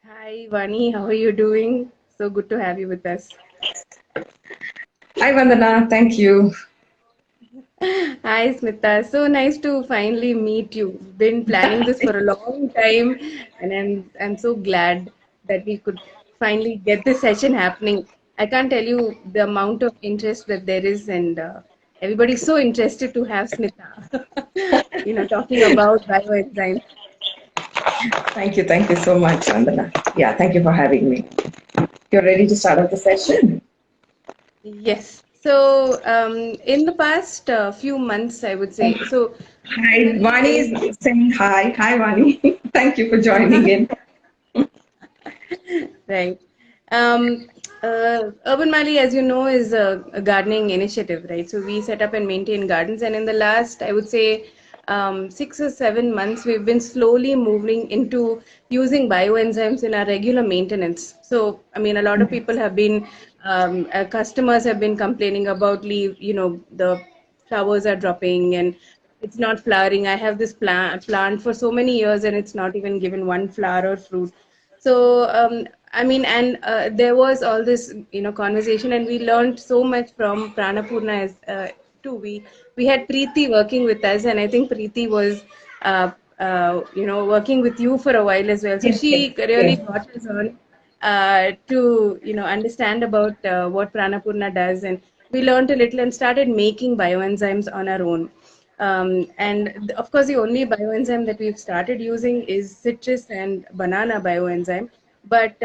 Hi, Vani. How are you doing? So good to have you with us. Hi Vandana, thank you. Hi, Smitha. So nice to finally meet you. Been planning this for a long time, and I'm so glad that we could finally get this session happening. I can't tell you the amount of interest that there is, and everybody's so interested to have Smitha. Talking about bioenzymes. Thank you so much, Vandana. Yeah, thank you for having me. You're ready to start off the session? Yes. So, in the past few months, I would say, so Hi, generally Vani in is saying hi. Hi, Vani. Thank you for joining in. right. UrbanMali, as you know, is a gardening initiative, right? So we set up and maintain gardens, and in the last, I would say, 6 or 7 months, we've been slowly moving into using bioenzymes in our regular maintenance. So, I mean, a lot of people have been, customers have been complaining about the flowers are dropping and it's not flowering. I have this plant for so many years and it's not even given one flower or fruit. So, I mean, and there was all this, conversation, and we learned so much from PraanaPoorna as too. We had Preeti working with us, and I think Preeti was, working with you for a while as well. So Yes, yes, she really yes. got us on to, understand about what PraanaPoorna does, and we learned a little and started making bioenzymes on our own. Of course, the only bioenzyme that we've started using is citrus and banana bioenzyme. But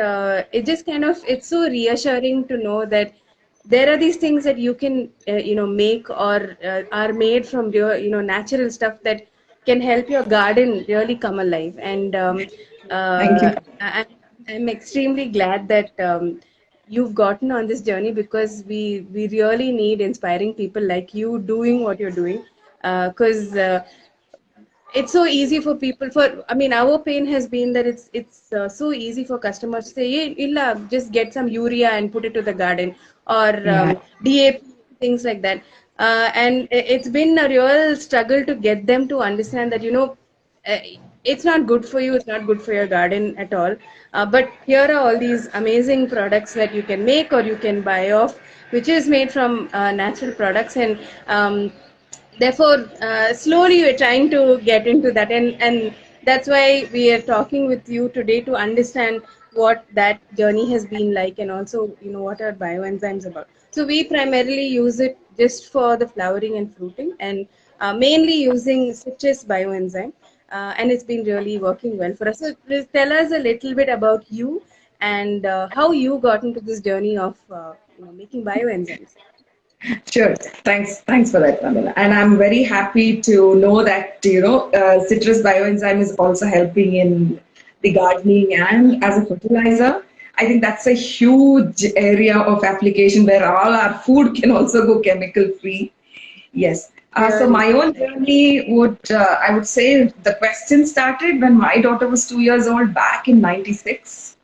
it just kind of it's so reassuring to know that there are these things that you can make or are made from your natural stuff that can help your garden really come alive. And Thank you. I'm extremely glad that you've gotten on this journey because we really need inspiring people like you doing what you're doing because it's so easy for people for I mean our pain has been that it's so easy for customers to say hey illa just get some urea and put it to the garden or Yeah, DAP things like that and it's been a real struggle to get them to understand that uh, it's not good for you, it's not good for your garden at all, but here are all these amazing products that you can make or you can buy off which is made from natural products and therefore slowly we're trying to get into that and that's why we are talking with you today to understand what that journey has been like and also what are bioenzymes about. So we primarily use it just for the flowering and fruiting and mainly using citrus bioenzyme, and it's been really working well for us. So please tell us a little bit about you and how you got into this journey of making bioenzymes. sure. Thanks for that, Vandana. And I'm very happy to know that citrus bioenzyme is also helping in the gardening and as a fertilizer. I think that's a huge area of application where all our food can also go chemical free. Yes. So Really. my own journey I would say the question started when my daughter was 2 years old back in 96,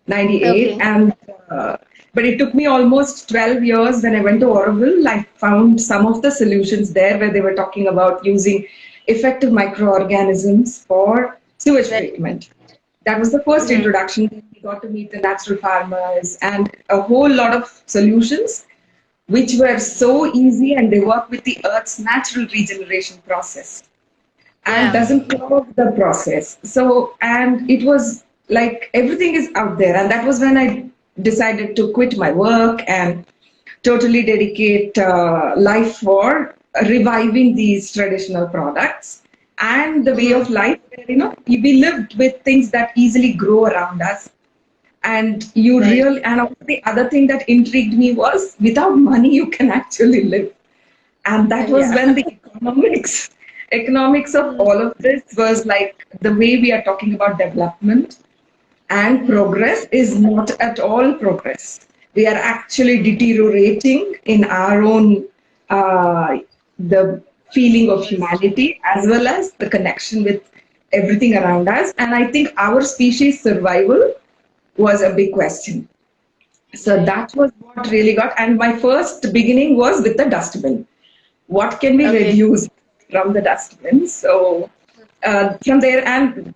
98. Okay. But it took me almost 12 years when I went to Oroville. I found some of the solutions there where they were talking about using effective microorganisms for sewage Very. treatment. That was the first Mhm. introduction. We got to meet the natural farmers and a whole lot of solutions which were so easy and they work with the Earth's natural regeneration process and Yeah. doesn't clog the process. So, and it was like everything is out there. And that was when I decided to quit my work and totally dedicate life for reviving these traditional products and the way of Mhm. life where, we lived with things that easily grow around us and you Right. really and also the other thing that intrigued me was without money you can actually live, and that was Yeah. when the economics of Mm. all of this was like the way we are talking about development and Mm. progress is not at all progress. We are actually deteriorating in our own the feeling of humanity as well as the connection with everything around us, and I think our species survival was a big question. So Right. that was what really got, and my first beginning was with the dustbin. What can we Okay. reduce from the dustbin? So from there, and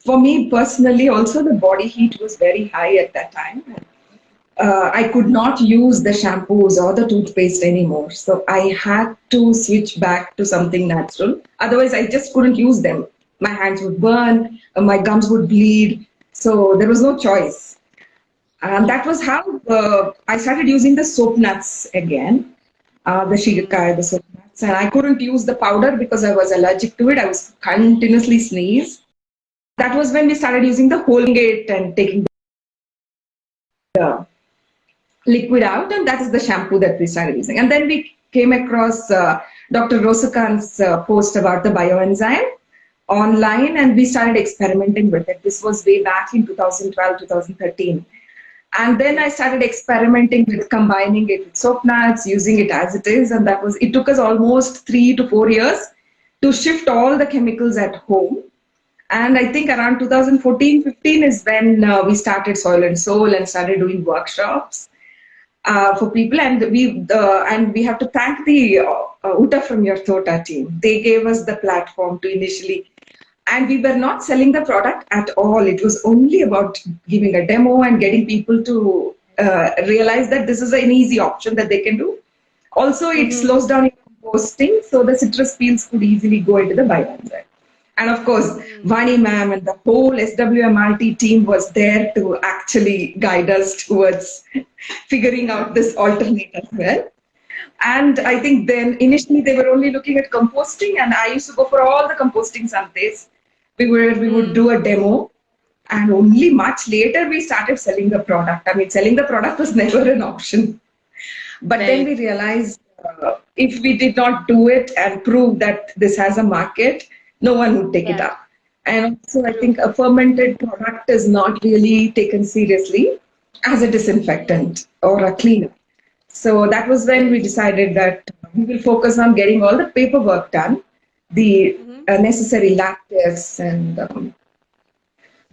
for me personally, also the body heat was very high at that time. I could not use the shampoos or the toothpaste anymore. So I had to switch back to something natural. Otherwise, I just couldn't use them. My hands would burn, my gums would bleed. So there was no choice. And that was how I started using the soap nuts again, the shirikai, the soap nuts. And I couldn't use the powder because I was allergic to it. I was continuously sneeze. That was when we started using the whole gate and taking the liquid out, and that is the shampoo that we started using. And then we came across Dr. Rosakan's post about the bioenzyme online, and we started experimenting with it. This was way back in 2012, 2013. And then I started experimenting with combining it with soap nuts, using it as it is, and it took us almost 3 to 4 years to shift all the chemicals at home. And I think around 2014-15 is when we started Soil and Soul and started doing workshops for people, and we have to thank the Uta from Your Thota team. They gave us the platform to initially, and we were not selling the product at all. It was only about giving a demo and getting people to realize that this is an easy option that they can do. Also, it slows down your composting, so the citrus peels could easily go into the bioenzyme. And of course, Vani ma'am and the whole SWMRT team was there to actually guide us towards figuring out this alternate as well. And I think then initially they were only looking at composting, and I used to go for all the composting Sundays. We would do a demo, and only much later we started selling the product. I mean, selling the product was never an option. But then we realized if we did not do it and prove that this has a market, no one would take it up. And also, I think a fermented product is not really taken seriously as a disinfectant or a cleaner. So that was when we decided that we will focus on getting all the paperwork done, the necessary lab tests, and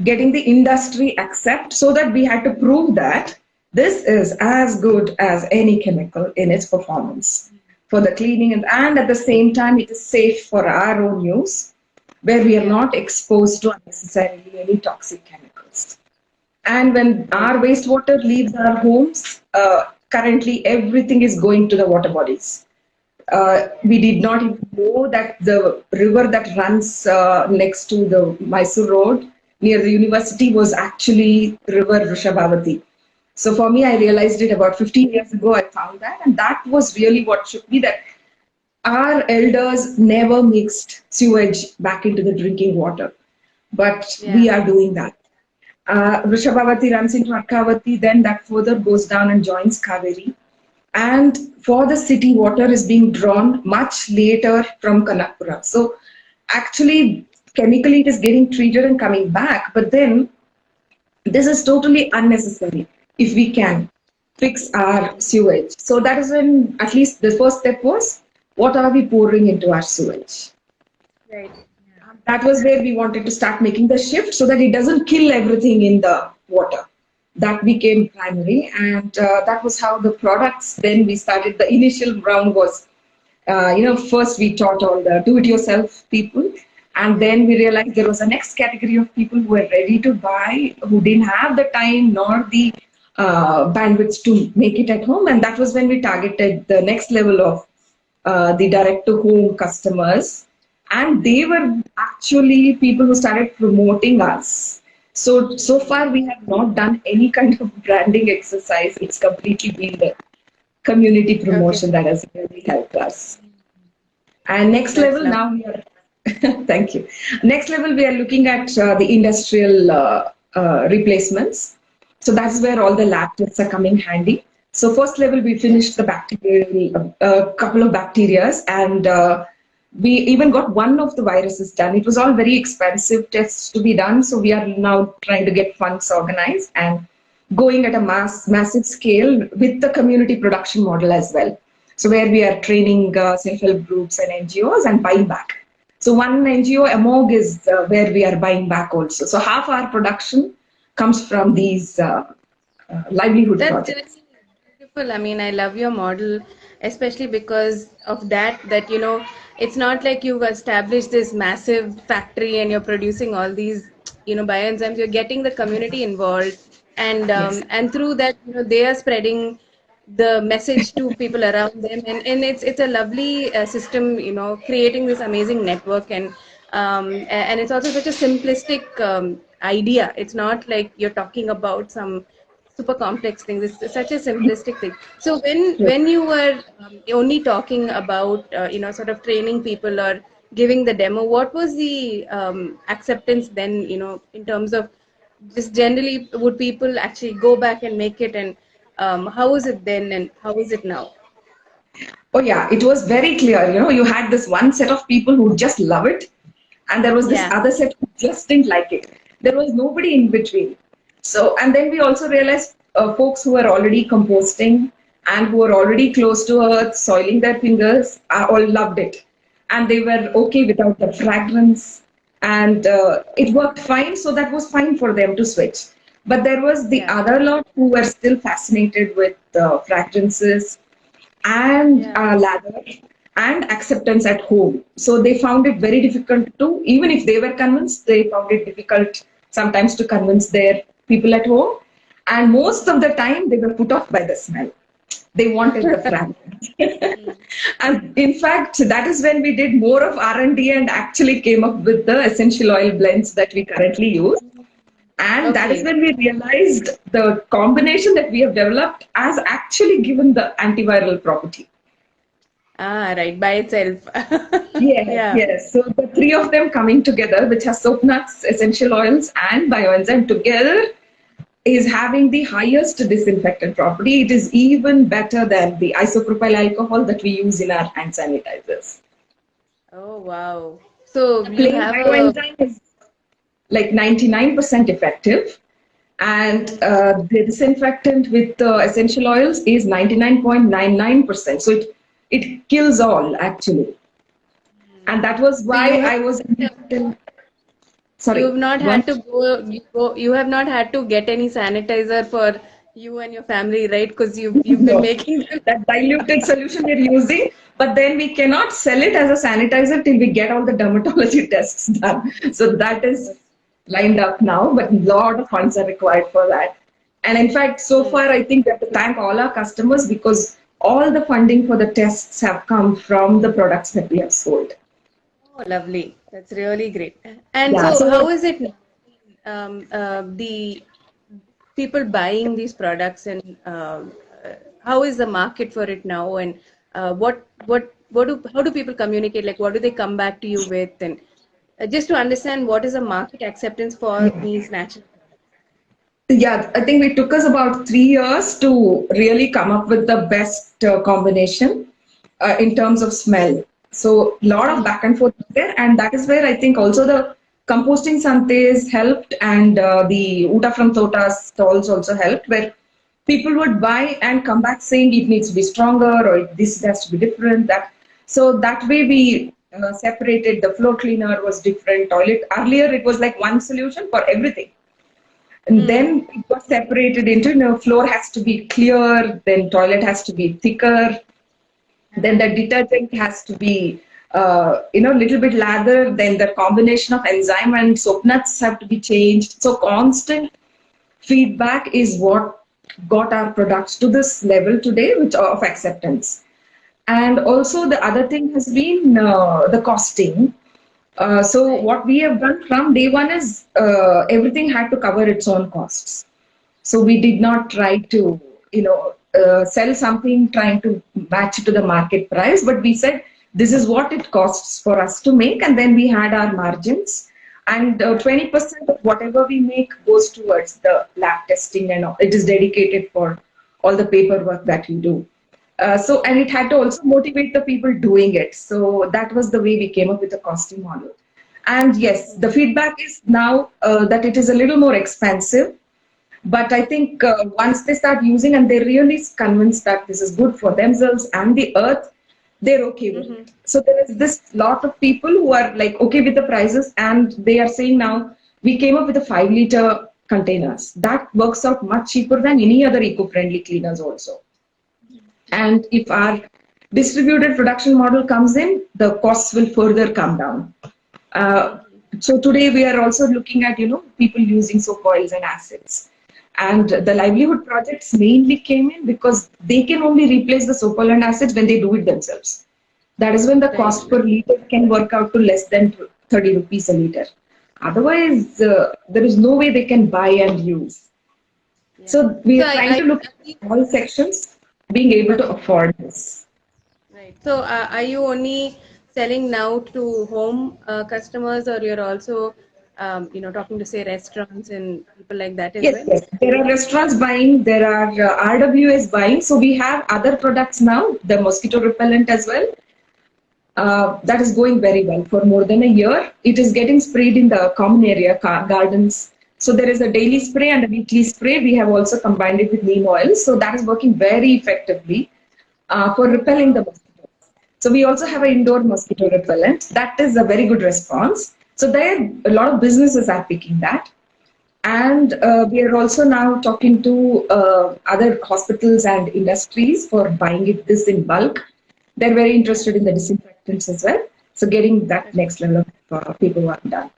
getting the industry accept, so that we had to prove that this is as good as any chemical in its performance for the cleaning, and at the same time it is safe for our own use, where we are not exposed to unnecessarily any toxic chemicals. And when our wastewater leaves our homes, currently everything is going to the water bodies. We did not even know that the river that runs next to the Mysore Road near the university was actually River Vrishabhavati. So for me, I realized it about 15 years ago. I found that, and that was really what should be, that our elders never mixed sewage back into the drinking water, but we are doing that. Vrishabhavati runs into Arkavati, then that further goes down and joins Kaveri. And for the city, water is being drawn much later from Kanakpura. So actually, chemically, it is getting treated and coming back. But then this is totally unnecessary if we can fix our sewage. So that is when, at least the first step was, what are we pouring into our sewage? Right. That was where we wanted to start making the shift so that it doesn't kill everything in the water. That became primary, and that was how the products, then we started. The initial round was, first we taught all the do-it-yourself people, and then we realized there was a next category of people who were ready to buy, who didn't have the time nor the bandwidth to make it at home, and that was when we targeted the next level of the direct-to-home customers, and they were actually people who started promoting us. So far we have not done any kind of branding exercise. It's completely been the community promotion that has really helped us. And next That's level, now we are, thank you. Next level, we are looking at the industrial replacements. So that's where all the lab tests are coming handy. So first level, we finished the bacterial, a couple of bacterias, and we even got one of the viruses done. It was all very expensive tests to be done. So we are now trying to get funds organized and going at a massive scale with the community production model as well. So where we are training self-help groups and NGOs and buying back. So one NGO, AMOG, is where we are buying back also. So half our production comes from these livelihood That's projects. really beautiful. I mean, I love your model, especially because of that, it's not like you've established this massive factory and you're producing all these, bioenzymes. You're getting the community involved, Yes. and through that, they are spreading the message to people around them, and it's a lovely system, creating this amazing network, and it's also such a simplistic idea. It's not like you're talking about some super complex things. It's such a simplistic thing. So when you were only talking about sort of training people or giving the demo, what was the acceptance then, in terms of just generally, would people actually go back and make it, and how was it then and how is it now? Oh yeah, it was very clear. You had this one set of people who just love it, and there was this Yeah. other set who just didn't like it. There was nobody in between. So, and then we also realized folks who were already composting and who were already close to earth, soiling their fingers, all loved it, and they were okay without the fragrance, and it worked fine. So that was fine for them to switch. But there was the Yeah. other lot who were still fascinated with fragrances and Yeah. lather and acceptance at home. So they found it very difficult to, even if they were convinced, they found it difficult sometimes to convince their people at home. And most of the time, they were put off by the smell. They wanted the fragrance. And in fact, that is when we did more of R&D and actually came up with the essential oil blends that we currently use. And that is Okay. when we realized the combination that we have developed has actually given the antiviral property. Ah, right, by itself. Yes, Yeah. yes. So the three of them coming together, which has soap nuts, essential oils, and bioenzyme together, is having the highest disinfectant property. It is even better than the isopropyl alcohol that we use in our hand sanitizers. Oh, wow. So The you plain have a bioenzyme is like 99% effective, and the disinfectant with essential oils is 99.99%. So it kills all actually, and that was so why I was a little you sorry. have not Go on. had to you have not had to get any sanitizer for you and your family, right? Because you've been No, making them. that diluted solution we're using, but then we cannot sell it as a sanitizer till we get all the dermatology tests done. So that is lined up now, but a lot of funds are required for that. And in fact, so Hmm. far, I think we have to thank all our customers because all the funding for the tests have come from the products that we have sold. Oh, lovely. That's really great. And Yeah, so, how so is it now? The people buying these products, and how is the market for it now? And how do people communicate? Like, what do they come back to you with? And just to understand what is the market acceptance for these natural. yeah, I think it took us about 3 years to really come up with the best combination in terms of smell. So a lot of Hmm. back and forth there, and that is where I think also the composting santes helped, and the Uta from Tota stalls also helped, where people would buy and come back saying it needs to be stronger or this has to be different. That so that way we separated. The floor cleaner was different. Toilet earlier it was like one solution for everything, and Hmm. then it was separated into, floor has to be clear, then toilet has to be thicker, then the detergent has to be, little bit lather, then the combination of enzyme and soap nuts have to be changed. So constant feedback is what got our products to this level today, which of acceptance. And also the other thing has been the costing. So Right. what we have done from day one is everything had to cover its own costs. So we did not try to, sell something trying to match it to the market price, but we said this is what it costs for us to make, and then we had our margins. And 20% of whatever we make goes towards the lab testing, and it is dedicated for all the paperwork that we do. And it had to also motivate the people doing it. So that was the way we came up with the costing model. And yes, the feedback is now that it is a little more expensive, but I think once they start using and they're really convinced that this is good for themselves and the earth, they're okay with Mm-hmm. it. So there is this lot of people who are like okay with the prices, and they are saying now we came up with a 5 liter containers that works out much cheaper than any other eco-friendly cleaners also. And if our distributed production model comes in, the costs will further come down. Uh, so today we are also looking at, people using soap oils and acids. And the livelihood projects mainly came in because they can only replace the soap oil and acids when they do it themselves. That is when the Right. cost per liter can work out to less than 30 rupees a liter. Otherwise, there is no way they can buy and use. Yeah. So we So are trying to look I think, at all sections being able to okay. afford this. Right. So, are you only selling now to home customers, or you're also, talking to say restaurants and people like that as Yes, well? yes. There are restaurants buying, there are RWS buying. So we have other products now, the mosquito repellent as well. That is going very well for more than a year. It is getting sprayed in the common area, gardens. So there is a daily spray and a weekly spray. We have also combined it with neem oil. So that is working very effectively for repelling the Wow. mosquitoes. So we also have an indoor mosquito repellent. That is a very good response. So there, a lot of businesses are picking that. And we are also now talking to other hospitals and industries for buying this in bulk. They're very interested in the disinfectants as well. So getting that Okay. next level of paperwork done.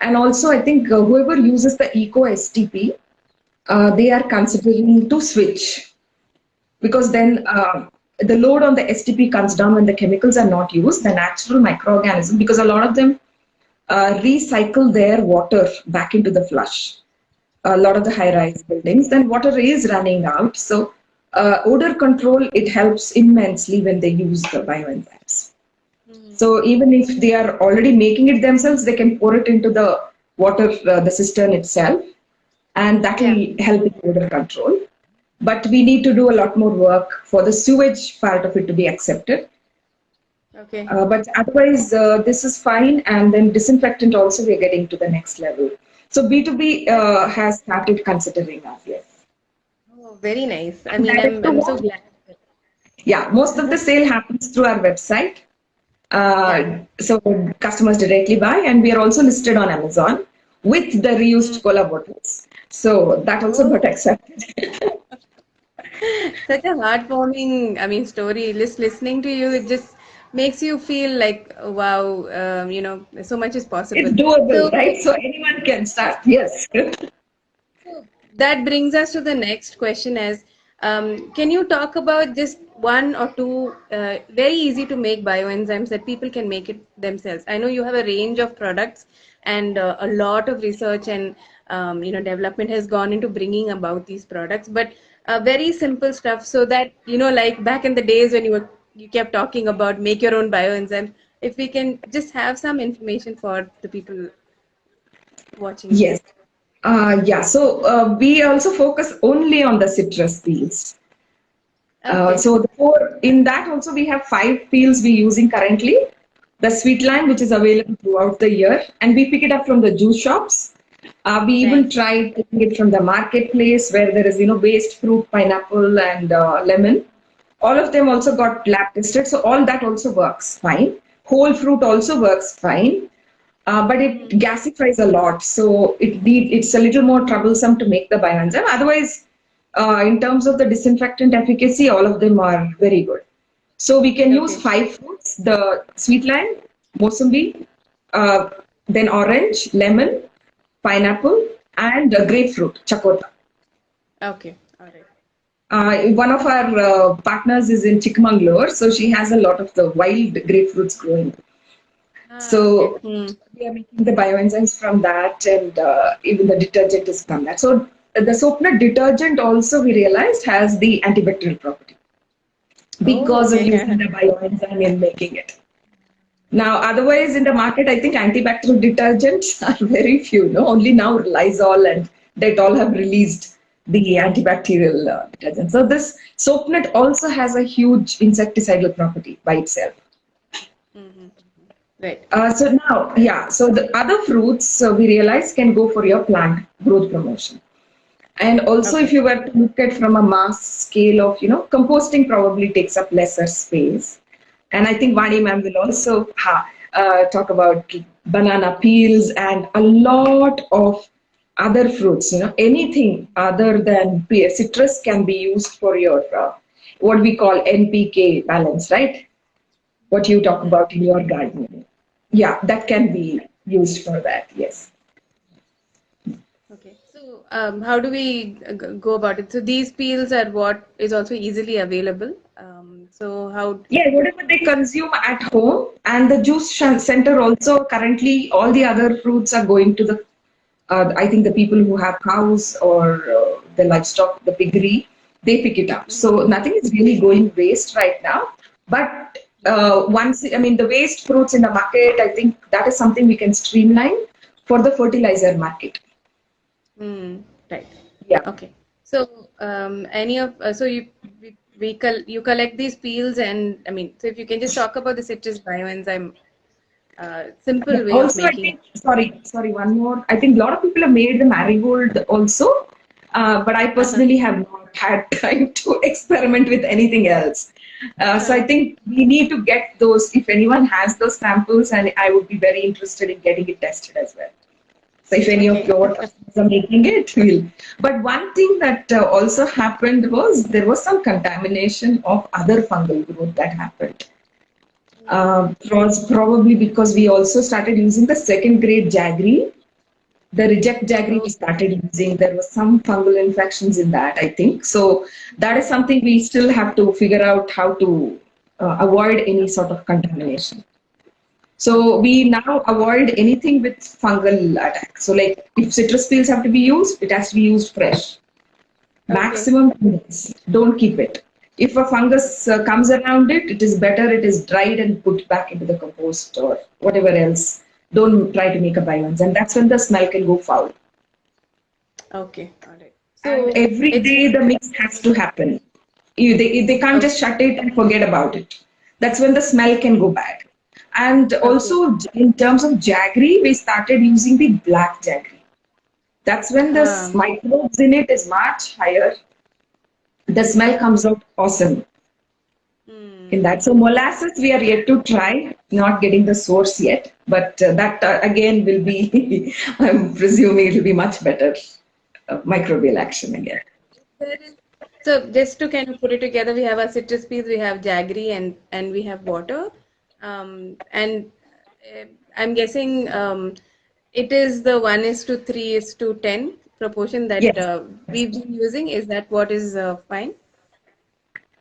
And also, I think whoever uses the Eco STP, they are considering to switch because then the load on the STP comes down when the chemicals are not used. The natural microorganism, because a lot of them recycle their water back into the flush, a lot of the high rise buildings, then water is running out. So, odor control, it helps immensely when they use the bioenzymes. So, even if they are already making it themselves, they can pour it into the water, the cistern itself, and that Yeah. will help in odor control. But we need to do a lot more work for the sewage part of it to be accepted. Okay. But otherwise, this is fine. And then disinfectant also, we're getting to the next level. So B2B That's has started considering us, yes. very nice. I And mean, direct to I'm so home, glad. yeah, most of the sale happens through our website. Yeah. So customers directly buy, and we are also listed on Amazon with the reused cola bottles. So that also got Oh, accepted. such a heartwarming, I mean, story. Just listening to you, it just makes you feel like, wow, so much is It's possible. doable, So, right? So anyone can start. Yes. so that brings us to the next question as, can you talk about just one or two very easy to make bioenzymes that people can make it themselves? I know you have a range of products and a lot of research and development has gone into bringing about these products, but very simple stuff so that like back in the days when you kept talking about make your own bioenzymes, if we can just have some information for the people watching this. Yes. Yeah. So we also focus only on the citrus peels. Okay. So the in that also we have 5 peels we're using currently. The sweet lime, which is available throughout the year, and we pick it up from the juice shops. We even Nice. tried taking it from the marketplace where there is, waste fruit, pineapple, and lemon. All of them also got lab tested, so all that also works fine. Whole fruit also works fine, but it gasifies a lot, so it's a little more troublesome to make the bioenzyme. Otherwise, in terms of the disinfectant efficacy, all of them are very good. So we can use Okay. 5 fruits: the sweet lime, mosambi, uh, then orange, lemon, pineapple, and grapefruit, chakota. Okay. All right. One of our partners is in Chikmagalur, so she has a lot of the wild grapefruits growing. Ah, okay. So we are making the bioenzymes from that, and even the detergent is from that. So the soap nut detergent also we realized has the antibacterial property Oh, because of using okay. the bioenzyme in making it. Now, otherwise in the market, I think antibacterial detergents are very few. No, only now Lysol and Dettol have released the antibacterial detergent. So this soap nut also has a huge insecticidal property by itself. Mm-hmm. Right. So now, yeah, so the other fruits we realize can go for your plant growth promotion. And also, if Okay. you were to look at from a mass scale of, composting probably takes up lesser space. And I think Vani ma'am will also talk about banana peels and a lot of other fruits. Anything other than citrus can be used for your what we call NPK balance, right? what you talk about in your garden. Yeah, that can be used for that. Yes. Okay. So, how do we go about it? So, these peels are what is also easily available. So, how? Yeah, whatever they consume at home, and the juice center also currently all the other fruits are going to the I think the people who have cows or the livestock, the piggery, they pick it up. So nothing is really going waste right now. But once, I mean, the waste fruits in the market, I think that is something we can streamline for the fertilizer market. Mm, right. Yeah. Okay. So, any of so you collect these peels, and I mean, so if you can just talk about the citrus bioenzyme, Yeah. simple way of Also, I making it. think, sorry, one more. I think a lot of people have made the marigold also, but I Uh-huh. personally have not had time to experiment with anything else. So I Uh, think we need to get those, if anyone has those samples, and I would be very interested in getting it tested as well. So if any of okay. your customers are making it, will. But one thing that also happened was there was some contamination of other fungal growth that happened. Mm. Was probably because we also started using the second grade jaggery. The reject jaggery we Oh, started using, there was some fungal infections in that, I think. So that is something we still have to figure out how to avoid any sort of contamination. So okay. we now avoid anything with fungal attack. So like if citrus peels have to be used, it has to be used fresh. Okay. Maximum 2 days. Don't keep it. If a fungus comes around it, it is better it is dried and put back into the compost or whatever else. Don't try to make a bioenzyme. That's when the smell can go foul. Okay. All right. And So every it's day the mix has to happen. They can't okay. just shut it and forget about it. That's when the smell can go bad. And Okay. also, in terms of jaggery, we started using the black jaggery. That's when the Um, microbes in it is much higher. The smell comes out awesome in that. hmm. So molasses, we are yet to try, not getting the source yet, but that again will be, I'm presuming it will be much better microbial action again. There is, so just to kind of put it together, we have our citrus peels, we have jaggery, and we have water. And I'm guessing it is the 1:3:10 proportion that Yes, we've been using. Is that what is fine?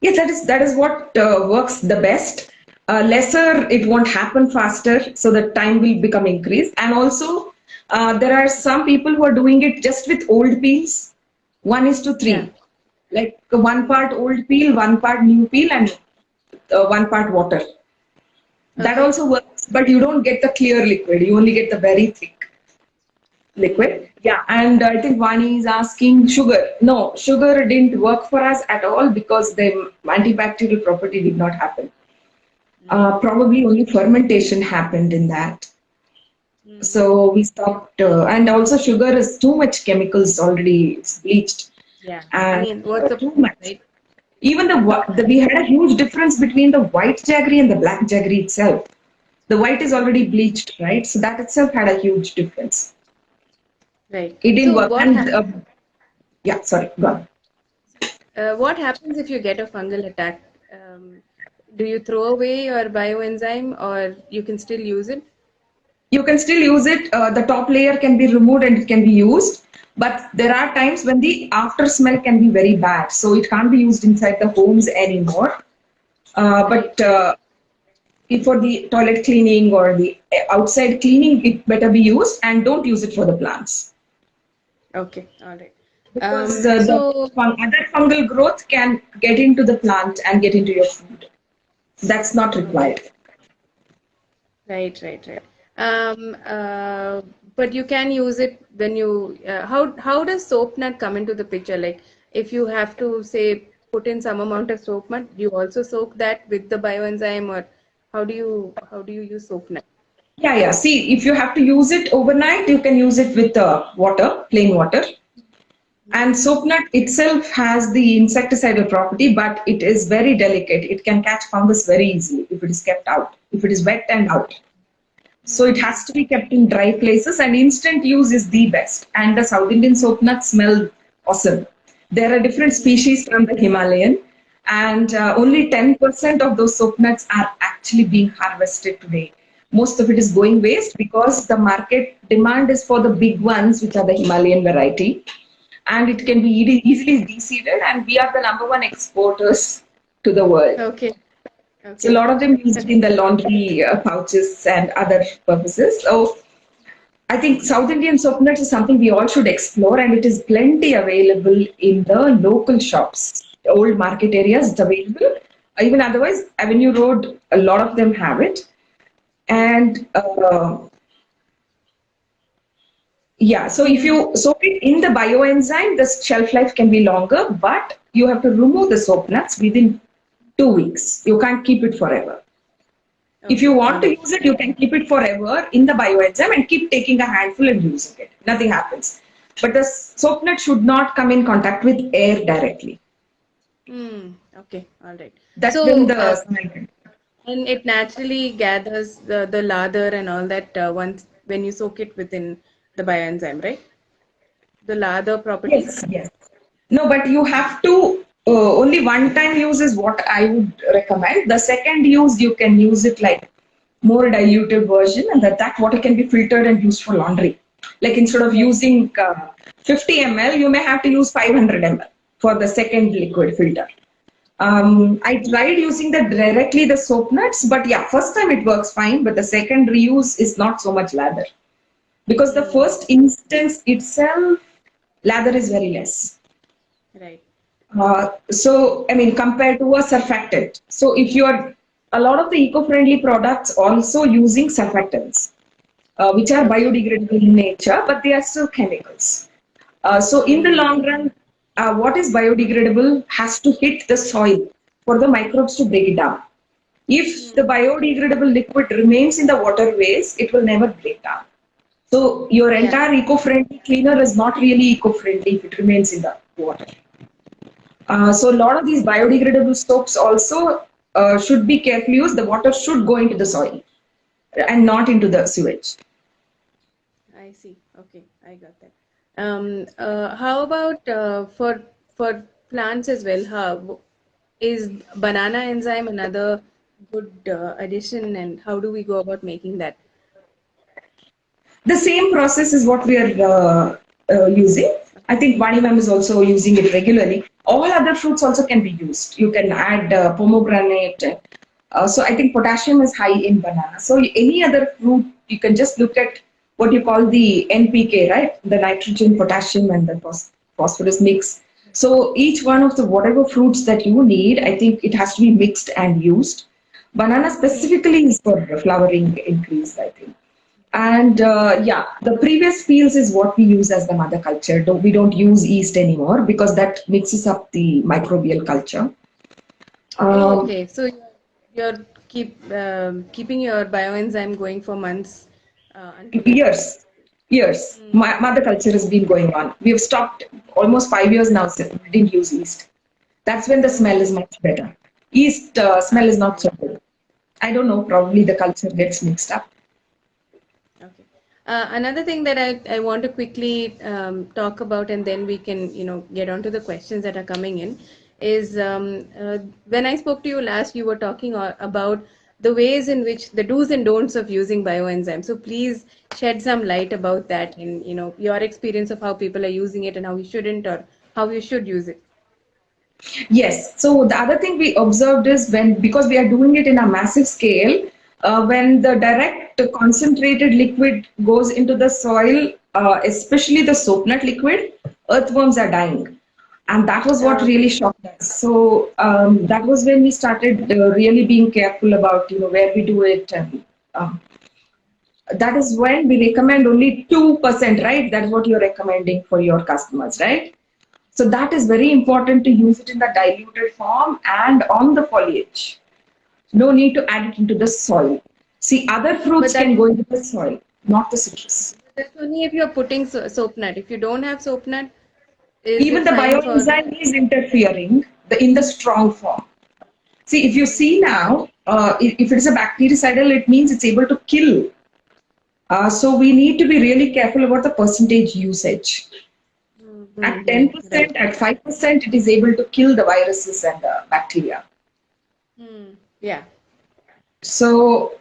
yes, that is what works the best. Lesser, it won't happen faster, so the time will become increased. And also, there are some people who are doing it just with old peels, one is to Yeah. three, like one Mm. part old peel, one part new peel, and one part water. That Okay. also works, but you don't get the clear liquid. You only get the very thick Mm. liquid. Yeah, and I think Vani is asking sugar. No, sugar didn't work for us at all because the antibacterial property did not happen. Mm. Probably only fermentation happened in that. Mm. So we stopped, and also sugar is too much chemicals already. It's bleached Yeah. I and mean, what's the too point, much. right? Even we had a huge difference between the white jaggery and the black jaggery itself. The white is already bleached, right? So that itself had a huge difference. Right. It didn't So work. And yeah, sorry, go on. what happens if you get a fungal attack? Do you throw away your bioenzyme or you can still use it? You can still use it. The top layer can be removed and it can be used. But there are times when the after smell can be very bad. So it can't be used inside the homes anymore. Right. But if for the toilet cleaning or the outside cleaning, it better be used and don't use it for the plants. Okay. All right. Because the So, other fungal growth can get into the plant and get into your food. That's not okay. required. Right, right, right. But you can use it when you, how does soap nut come into the picture? Like if you have to say put in some amount of soap nut, do you also soak that with the bioenzyme or how do you use soap nut? Yeah, yeah. See, if you have to use it overnight, you can use it with water, plain water. And soap nut itself has the insecticidal property, but it is very delicate. It can catch fungus very easily if it is kept out, if it is wet and out. So it Hmm. has to be kept in dry places, and instant use is the best. And the South Indian soap nuts smell awesome. There are different Hmm. species from the Himalayan, and only 10% of those soap nuts are actually being harvested today. Most of it is going waste because the market demand is for the big ones, which are the Himalayan variety, and it can be easily de-seeded, and we are the number one exporters to the world. Okay. So a Okay. lot of them use it in the laundry pouches and other purposes. So I think South Indian soap nuts is something we all should explore, and it is plenty available in the local shops, old market areas. It's available. Even otherwise, Avenue Road, a lot of them have it. And yeah, so if you soak it in the bioenzyme, the shelf life can be longer, but you have to remove the soap nuts within 2 weeks. You can't keep it forever. If you Okay. All want to right. use it, you can keep it forever in the bioenzyme and keep taking a handful and using it. Nothing happens. But the soap nut should not come in contact with air directly. Okay. All right. That's when So, the smell can. and it naturally gathers the lather and all that once when you soak it within the bioenzyme, right? The lather properties. Yes, yes. No, but you have to only one time use is what I would recommend. The second use, you can use it like more diluted version, and that water can be filtered and used for laundry. Like instead of using 50 ml, you may have to use 500 ml for the second liquid filter. I tried using the directly the soap nuts, but yeah, first time it works fine, but the second reuse is not so much lather because the Hmm. first instance itself lather is very less. Right. So, I mean, compared to a surfactant. So, if you are a lot of the eco-friendly products also using surfactants, which are Okay. biodegradable in nature, but they are still chemicals. So, in the Hmm. long run, what is biodegradable has to hit the soil for the microbes to break it down. If the Hmm. biodegradable liquid remains in the waterways, it will never break down. So, your Yeah. entire eco-friendly cleaner is not really eco-friendly if it remains in the water. So a lot of these biodegradable soaps also should be carefully used. The water should go into the soil and not into the sewage. I see. Okay, I got that. How about for plants as well? How is banana enzyme another good addition, and how do we go about making that? The same process is what we are using. I think Vanimam is also using it regularly. All other fruits also can be used. You can add pomegranate. So I think potassium is high in banana. So any other fruit, you can just look at what you call the NPK, right? The nitrogen, potassium, and the phosphorus mix. So each one of the whatever fruits that you need, I think it has to be mixed and used. Banana Hmm. specifically is for flowering increase, I think. And yeah, the previous peels is what we use as the mother culture. We don't use yeast anymore because that mixes up the microbial culture. Oh, Um, okay. So you're keeping your bioenzyme going for months until it. years, years. Hmm. Mother culture has been going on. We've stopped almost 5 years now since we didn't use yeast. That's when the smell is Okay. much better. Yeast smell I is not see. so good. I don't know, probably the culture gets mixed up. Okay. Another thing that I want to quickly talk about, and then we can, get on to the questions that are coming in, is when I spoke to you last, you were talking about the ways in which the do's and don'ts of using bioenzymes. So please shed some light about that and, your experience of how people are using it and how you shouldn't or how you should use it. Yes. So the other thing we observed is because we are doing it in a massive scale, when the direct concentrated liquid goes into the soil, especially the soap nut liquid, earthworms are dying. And that was what Okay. really shocked us. So that was when we started really being careful about where we do it, and um, that is when we recommend only 2%, right? That's what you're recommending for your customers, right? So that is very important to use it in the diluted form and on the foliage. No need to add it into the soil. See, other But fruits can go into the soil, not the citrus. that's only if you're putting soap nut. If you don't have soap nut, is Even it the fine for? bioenzyme is interfering in the strong form. See, if you see now, if it is a bactericidal, it means it's able to kill. So we need to be really careful about the percentage usage. At Right. 10%, at 5%, it is able to kill the viruses and the bacteria. Yeah. So,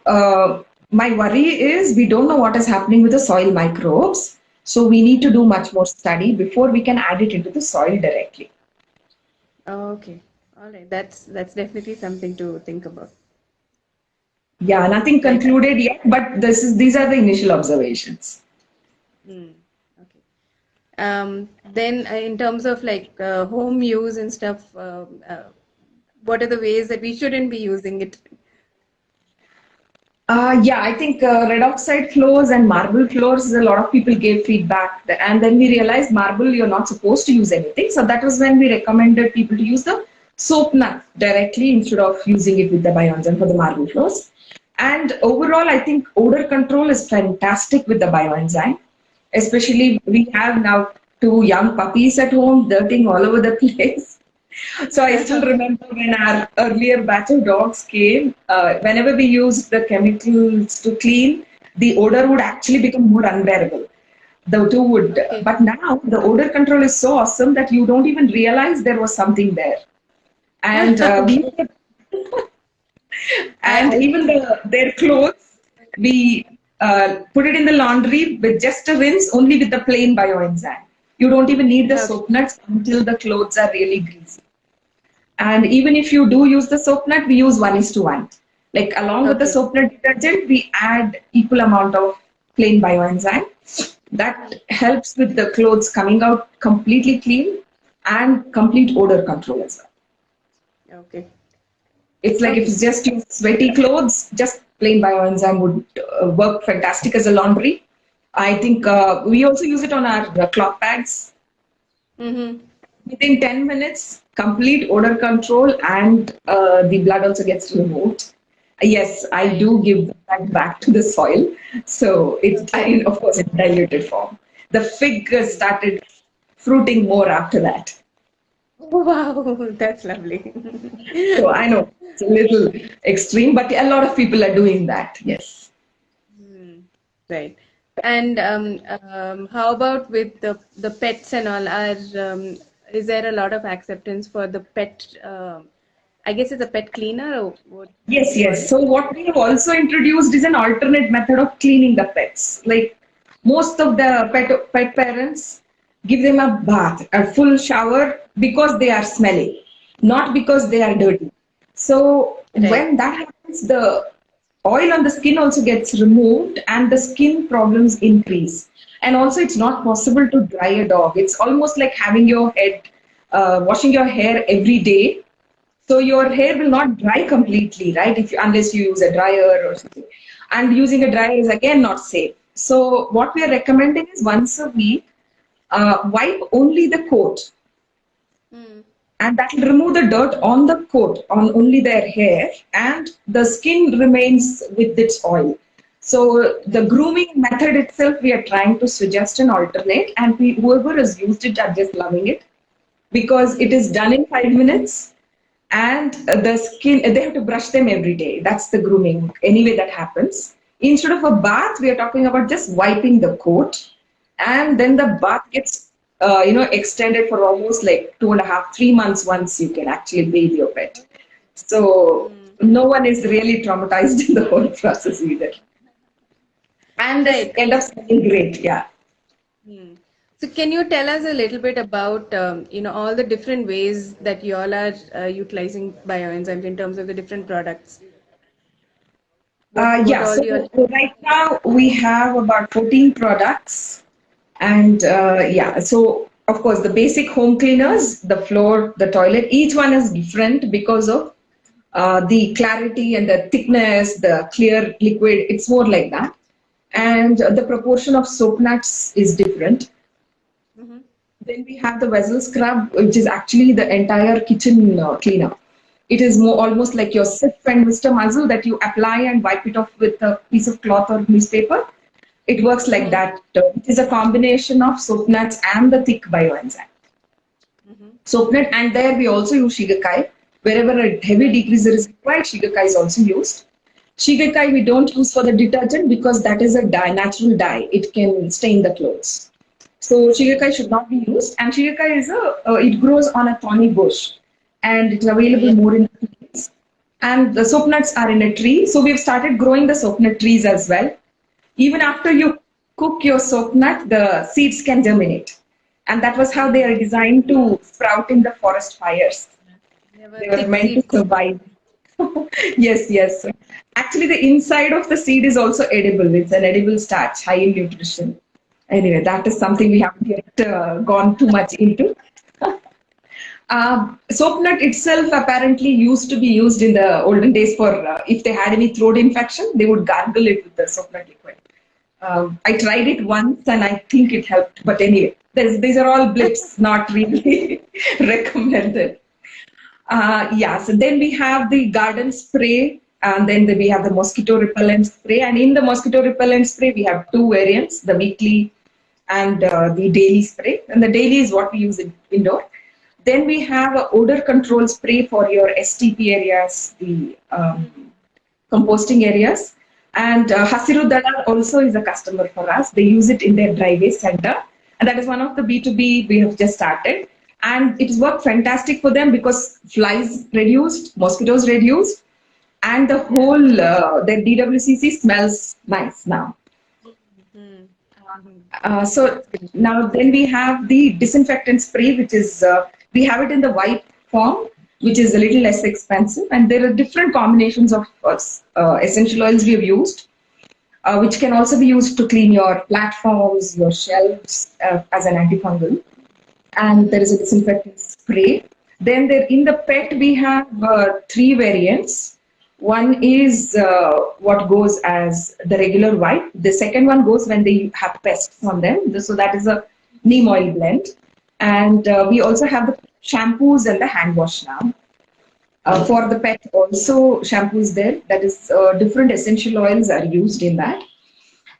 my worry is we don't know what is happening with the soil microbes. So, we need to do much more study before we can add it into the soil directly. Okay. All right. That's definitely something to think about. Yeah, nothing Right. concluded yet, but these are the initial observations. Mm, okay. Then in terms of like home use and stuff, what are the ways that we shouldn't be using it? Yeah, I think red oxide floors and marble floors, a lot of people gave feedback. And then we realized marble, you're not supposed to use anything. So that was when we recommended people to use the soap nut directly instead of using it with the Bioenzyme for the marble floors. And overall, I think odor control is fantastic with the Bioenzyme. Especially, we have now two young puppies at home, dirting all over the place. So I still remember when our earlier batch of dogs came, whenever we used the chemicals to clean, the odor would actually become more unbearable. The two would, Okay. but now the odor control is so awesome that you don't even realize there was something there. And Okay. and I even their clothes, we put it in the laundry with just a rinse, only with the plain bioenzyme. You don't even need the okay. soap nuts until the clothes are really greasy. And even if you do use the soap nut, we use 1:1. Like along with the Okay. soap nut detergent, we add equal amount of plain bioenzyme. That helps with the clothes coming out completely clean and complete odor control as well. Okay. It's like if Okay. it's just use sweaty clothes, just plain bioenzyme would work fantastic as a laundry. I think we also use it on our cloth pads. Mm-hmm. Within 10 minutes, complete odor control and the blood also gets removed. Yes, I Right. do give that back to the soil. So it's, Okay. of course, in diluted form. The fig started fruiting more after that. Wow, that's lovely. So I know it's a little extreme, but a lot of people are doing that. Yes. Hmm. Right. And how about with the pets and all? Is there a lot of acceptance for the pet? I guess it's a pet cleaner, or what do Yes, you call yes. it? So what we have also introduced is an alternate method of cleaning the pets. Like most of the pet parents give them a bath, a full shower because they are smelly, not because they are dirty. So Right. when that happens, the oil on the skin also gets removed and the skin problems increase. And also it's not possible to dry a dog. It's almost like having your head, washing your hair every day, so your hair will not dry completely, right? If unless you use a dryer or something. And using a dryer is again not safe. So what we are recommending is once a week, wipe only the coat, Mm. and that will remove the dirt on the coat, on only their hair, and the skin remains with its oil. So the Right. grooming method itself, we are trying to suggest an alternate, and whoever has used it are just loving it because it Mm. is done in 5 minutes and the skin they have to brush them every day. That's the grooming anyway that happens. Instead of a bath, we are talking about just wiping the coat, and then the bath gets extended for almost like 2.5 3 months. Once you can actually bathe your pet, so Mm. no one is really traumatized in the whole process either, and this Right. end up smelling great. Yeah. Hmm. So can you tell us a little bit about all the different ways that you all are utilizing bioenzymes in terms of the different products? What Yeah, all so you all? right now we have about 14 products. And yeah, so of course, the basic home cleaners, the floor, the toilet, each one is different because of the clarity and the thickness, the clear liquid. It's more like that. And the proportion of soap nuts is different. Mhm. Then we have the vessel scrub, which is actually the entire kitchen cleaner. It is more almost like your Sif and Mr. Muzzle that you apply and wipe it off with a piece of cloth or newspaper. It works like Mhm. that. It is a combination of soap nuts and the thick bioenzyme. Mhm. Soap nut, and there we also use shigakai. Wherever a heavy Right. degreaser is required, shigakai is also used. Shigakai we don't use for the detergent because that is a dye, natural dye. It can stain the clothes. So shirikai should not be used. And shirikai is it grows on a thorny bush, and it's available Yeah. more in the fields. And the soap nuts are in a tree, so we've started growing the soap nut trees as well. Even after you cook your soap nut, the seeds can germinate. And that was how they are designed to sprout in the forest fires. Never They were thick meant to seed coating. survive. Yes, yes. Actually, the inside of the seed is also edible. It's an edible starch, high in nutrition. Anyway, that is something we haven't yet gone too much into. Soap nut itself apparently used to be used in the olden days for if they had any throat infection, they would gargle it with the soap nut liquid. I tried it once and I think it helped. But anyway, these are all blips, not really recommended. Yeah, so then we have the garden spray, and then we have the mosquito repellent spray. And in the mosquito repellent spray, we have two variants, the weekly and the daily spray. And the daily is what we use indoor. Then we have a odor control spray for your STP areas, the composting areas. And Hasiru Dada also is a customer for us. They use it in their dry waste center. And that is one of the B2B we have just started. And it's worked fantastic for them because flies reduced, mosquitoes reduced, and the whole their DWCC smells nice now. Mm-hmm. Mm-hmm. So That's great. now then we have the disinfectant spray, which is we have it in the white form, which is a little less expensive, and there are different combinations of essential oils we have used, which can also be used to clean your platforms, your shelves as an antifungal. And there is a disinfectant spray. Then there in the pet we have three variants. One is what goes as the regular wipe. The second one goes when they have pests on them. So that is a neem oil blend. And we also have the shampoos and the hand wash now. For the pet also shampoos there. That is different essential oils are used in that.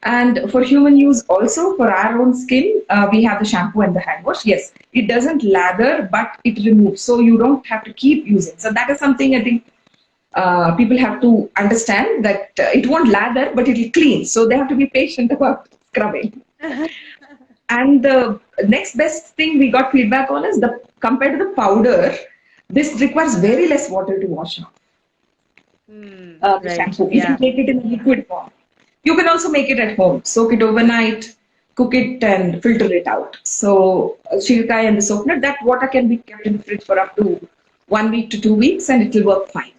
And for human use also for our own skin, we have the shampoo and the hand wash. Yes, it doesn't lather, but it removes. So you don't have to keep using. So that is something I think people have to understand that it won't lather, but it will clean. So they have to be patient about scrubbing. And the next best thing we got feedback on is the compared to the powder, this requires very less water to wash off the Right. shampoo if you Yeah. make it in a liquid form. You can also make it at home, soak it overnight, cook it, and filter it out. So, shirikai and the soap nut, that water can be kept in the fridge for up to 1 week to 2 weeks and it will work fine.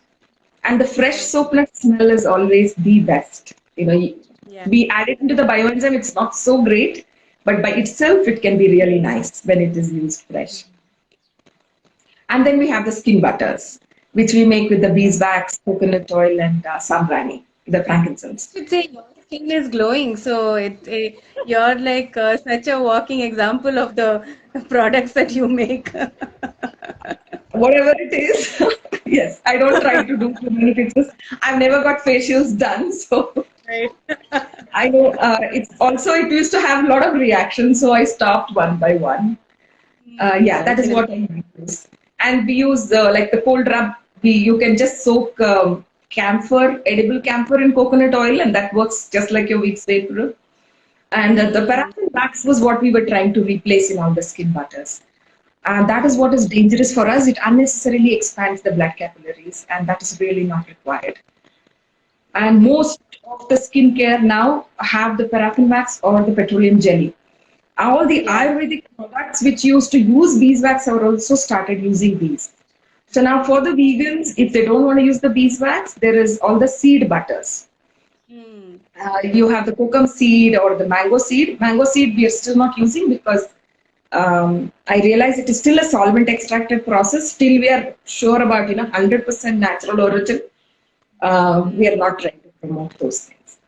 And the fresh soap Okay. nut smell is always the best. Yeah. We add it into the bioenzyme, it's not so great, but by itself, it can be really nice when it is used fresh. And then we have the skin butters, which we make with the Yeah. beeswax, coconut oil, and sambrani, the frankincense. Should say your skin is glowing, so you're like such a walking example of the products that you make. Whatever it is, yes, I don't try to do too many pictures. I've never got facials done, so Right. I know it's also it used to have a lot of reactions, so I stopped one by one. Yeah, I that is can. what I use. And we use like the cold rub. You can just soak camphor, edible camphor in coconut oil, and that works just like your Vicks vapor. And the Mm, paraffin wax was what we were trying to replace in all the skin butters. And that is what is dangerous for us. It unnecessarily expands the blood capillaries, and that is really not required. And okay. most of the skincare now have the paraffin wax or the petroleum jelly. All the Yeah. Ayurvedic products which used to use beeswax have also started using these. So now for the vegans, if they don't want to use the beeswax, there is all the seed butters. Mm, You have the kokum seed or the mango seed. Mango seed we are still not using because I realize it is still a solvent extracted process. Still, we are sure about 100% natural origin. We are not trying to promote those things.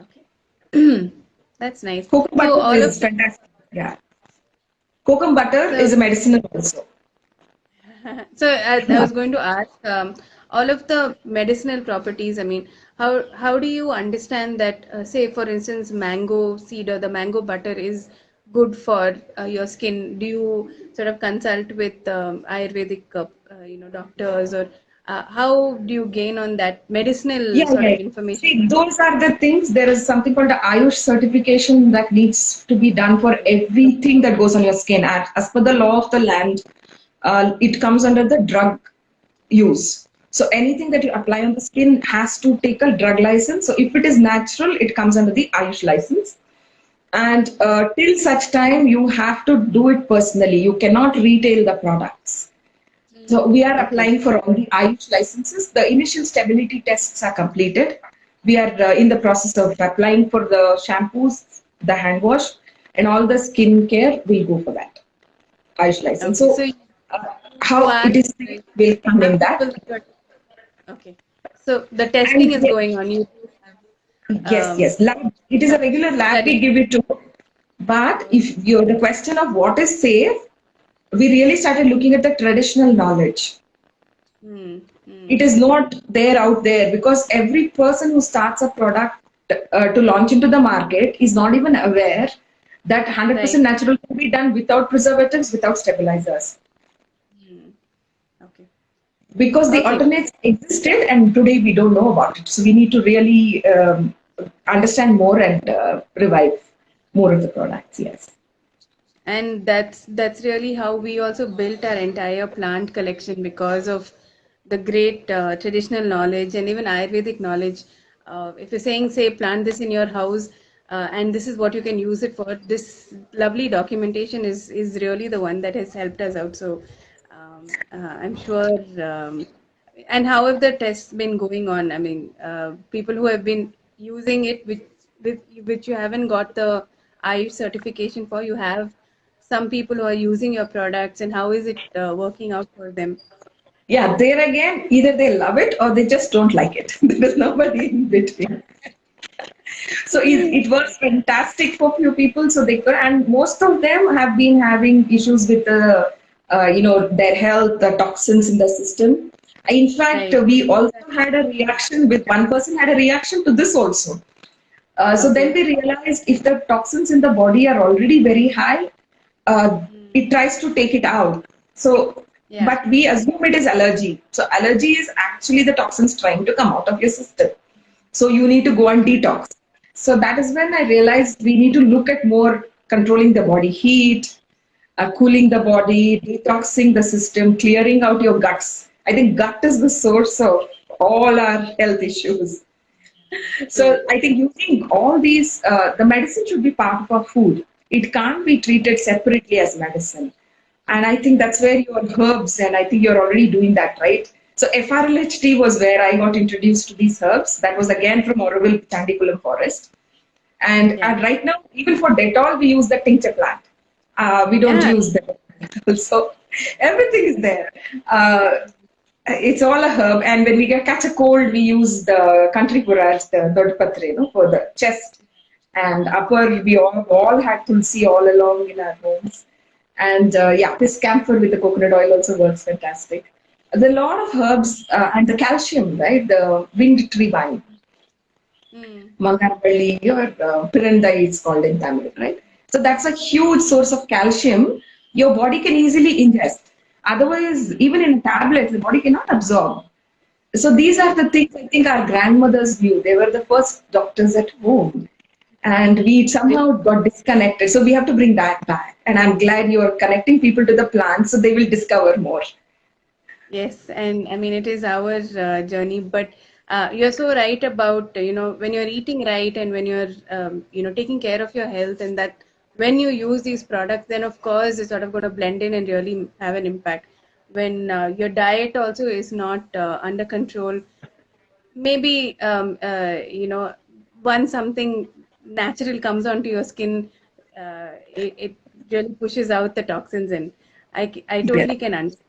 okay. That's nice. Kokum So butter all of is fantastic. Yeah, kokum butter so is a medicinal also. so I was going to ask all of the medicinal properties. I mean, how do you understand that? Say, for instance, mango seed or the mango butter is good for your skin. Do you sort of consult with Ayurvedic, doctors, or how do you gain on that medicinal Yeah, sort yeah. of information? See, those are the things. There is something called the Ayush certification that needs to be done for everything that goes on your skin. As per the law of the land, it comes under the drug use. So anything that you apply on the skin has to take a drug license. So if it is natural, it comes under the Ayush license. And till such time, you have to do it personally. You cannot retail the products. So we are Okay. applying for all the Ayush licenses. The initial stability tests are completed. We are in the process of applying for the shampoos, the hand wash, and all the skin care will go for that Ayush license. Okay. So So you how are it is will come have in people that. that you're, okay. So the And testing is yes, going on. You do yes, have yes, lab. It is a regular people lab that you. we give it to. But if you're the question of what is safe, we really started looking at the traditional knowledge. Hmm. Hmm. It is not there out there because every person who starts a product to launch into the market is not even aware that Right. 100% natural can be done without preservatives, without stabilizers. Hmm. Okay. Because the Okay. alternates existed and today we don't know about it. So we need to really understand more and revive more of the products. Yes. And that's really how we also built our entire plant collection because of the great traditional knowledge and even Ayurvedic knowledge. If you're saying, say, plant this in your house, and this is what you can use it for, this lovely documentation is really the one that has helped us out. So I'm sure. And how have the tests been going on? I mean, people who have been using it, which you haven't got the IU certification for, you have some people who are using your products, and how is it working out for them? Yeah, there again, either they love it or they just don't like it. There is nobody in between. So it was fantastic for few people. So they could, and most of them have been having issues with their health, the toxins in the system. In fact, Right. we also had a reaction with one person had a reaction to this also. So then Okay. we realized if the toxins in the body are already very high, Mm. it tries to take it out. So, Yeah. but we assume it is allergy. So allergy is actually the toxins trying to come out of your system. So you need to go and detox. So that is when I realized we need to look at more controlling the body heat, cooling the body, detoxing the system, clearing out your guts. I think gut is the source of all our health issues. True. So I think using all these, the medicine should be part of our food. It can't be treated separately as medicine. And I think that's where your herbs, and I think you're already doing that, right? So FRLHT was where I got introduced to these herbs. That was again from Oroville Chandipuram forest. And Yeah. right now, even for Dettol, we use the tincture plant. We don't Yeah. use the Dettol. So everything is there. Uh, it's all a herb, and when we get catch a cold, we use the country puraj, the dodpatre, for the chest. And upper, we all had tulsi all along in our homes. And yeah, this camphor with the coconut oil also works fantastic. There are a lot of herbs and the calcium, right? The winged tree vine, Mm. Mangarvalli or Pirandai, it's called in Tamil, right? So that's a huge source of calcium your body can easily ingest. Otherwise, even in tablets, the body cannot absorb. So these are the things I think our grandmothers knew. They were the first doctors at home. And we somehow got disconnected. So we have to bring that back. And I'm glad you're connecting people to the plants so they will discover more. Yes, and I mean it is our journey, but you're so right about when you're eating right and when you're taking care of your health, and that when you use these products, then of course it's sort of going to blend in and really have an impact. When your diet also is not under control, maybe once something natural comes onto your skin, it really pushes out the toxins, and I Yeah. totally can understand.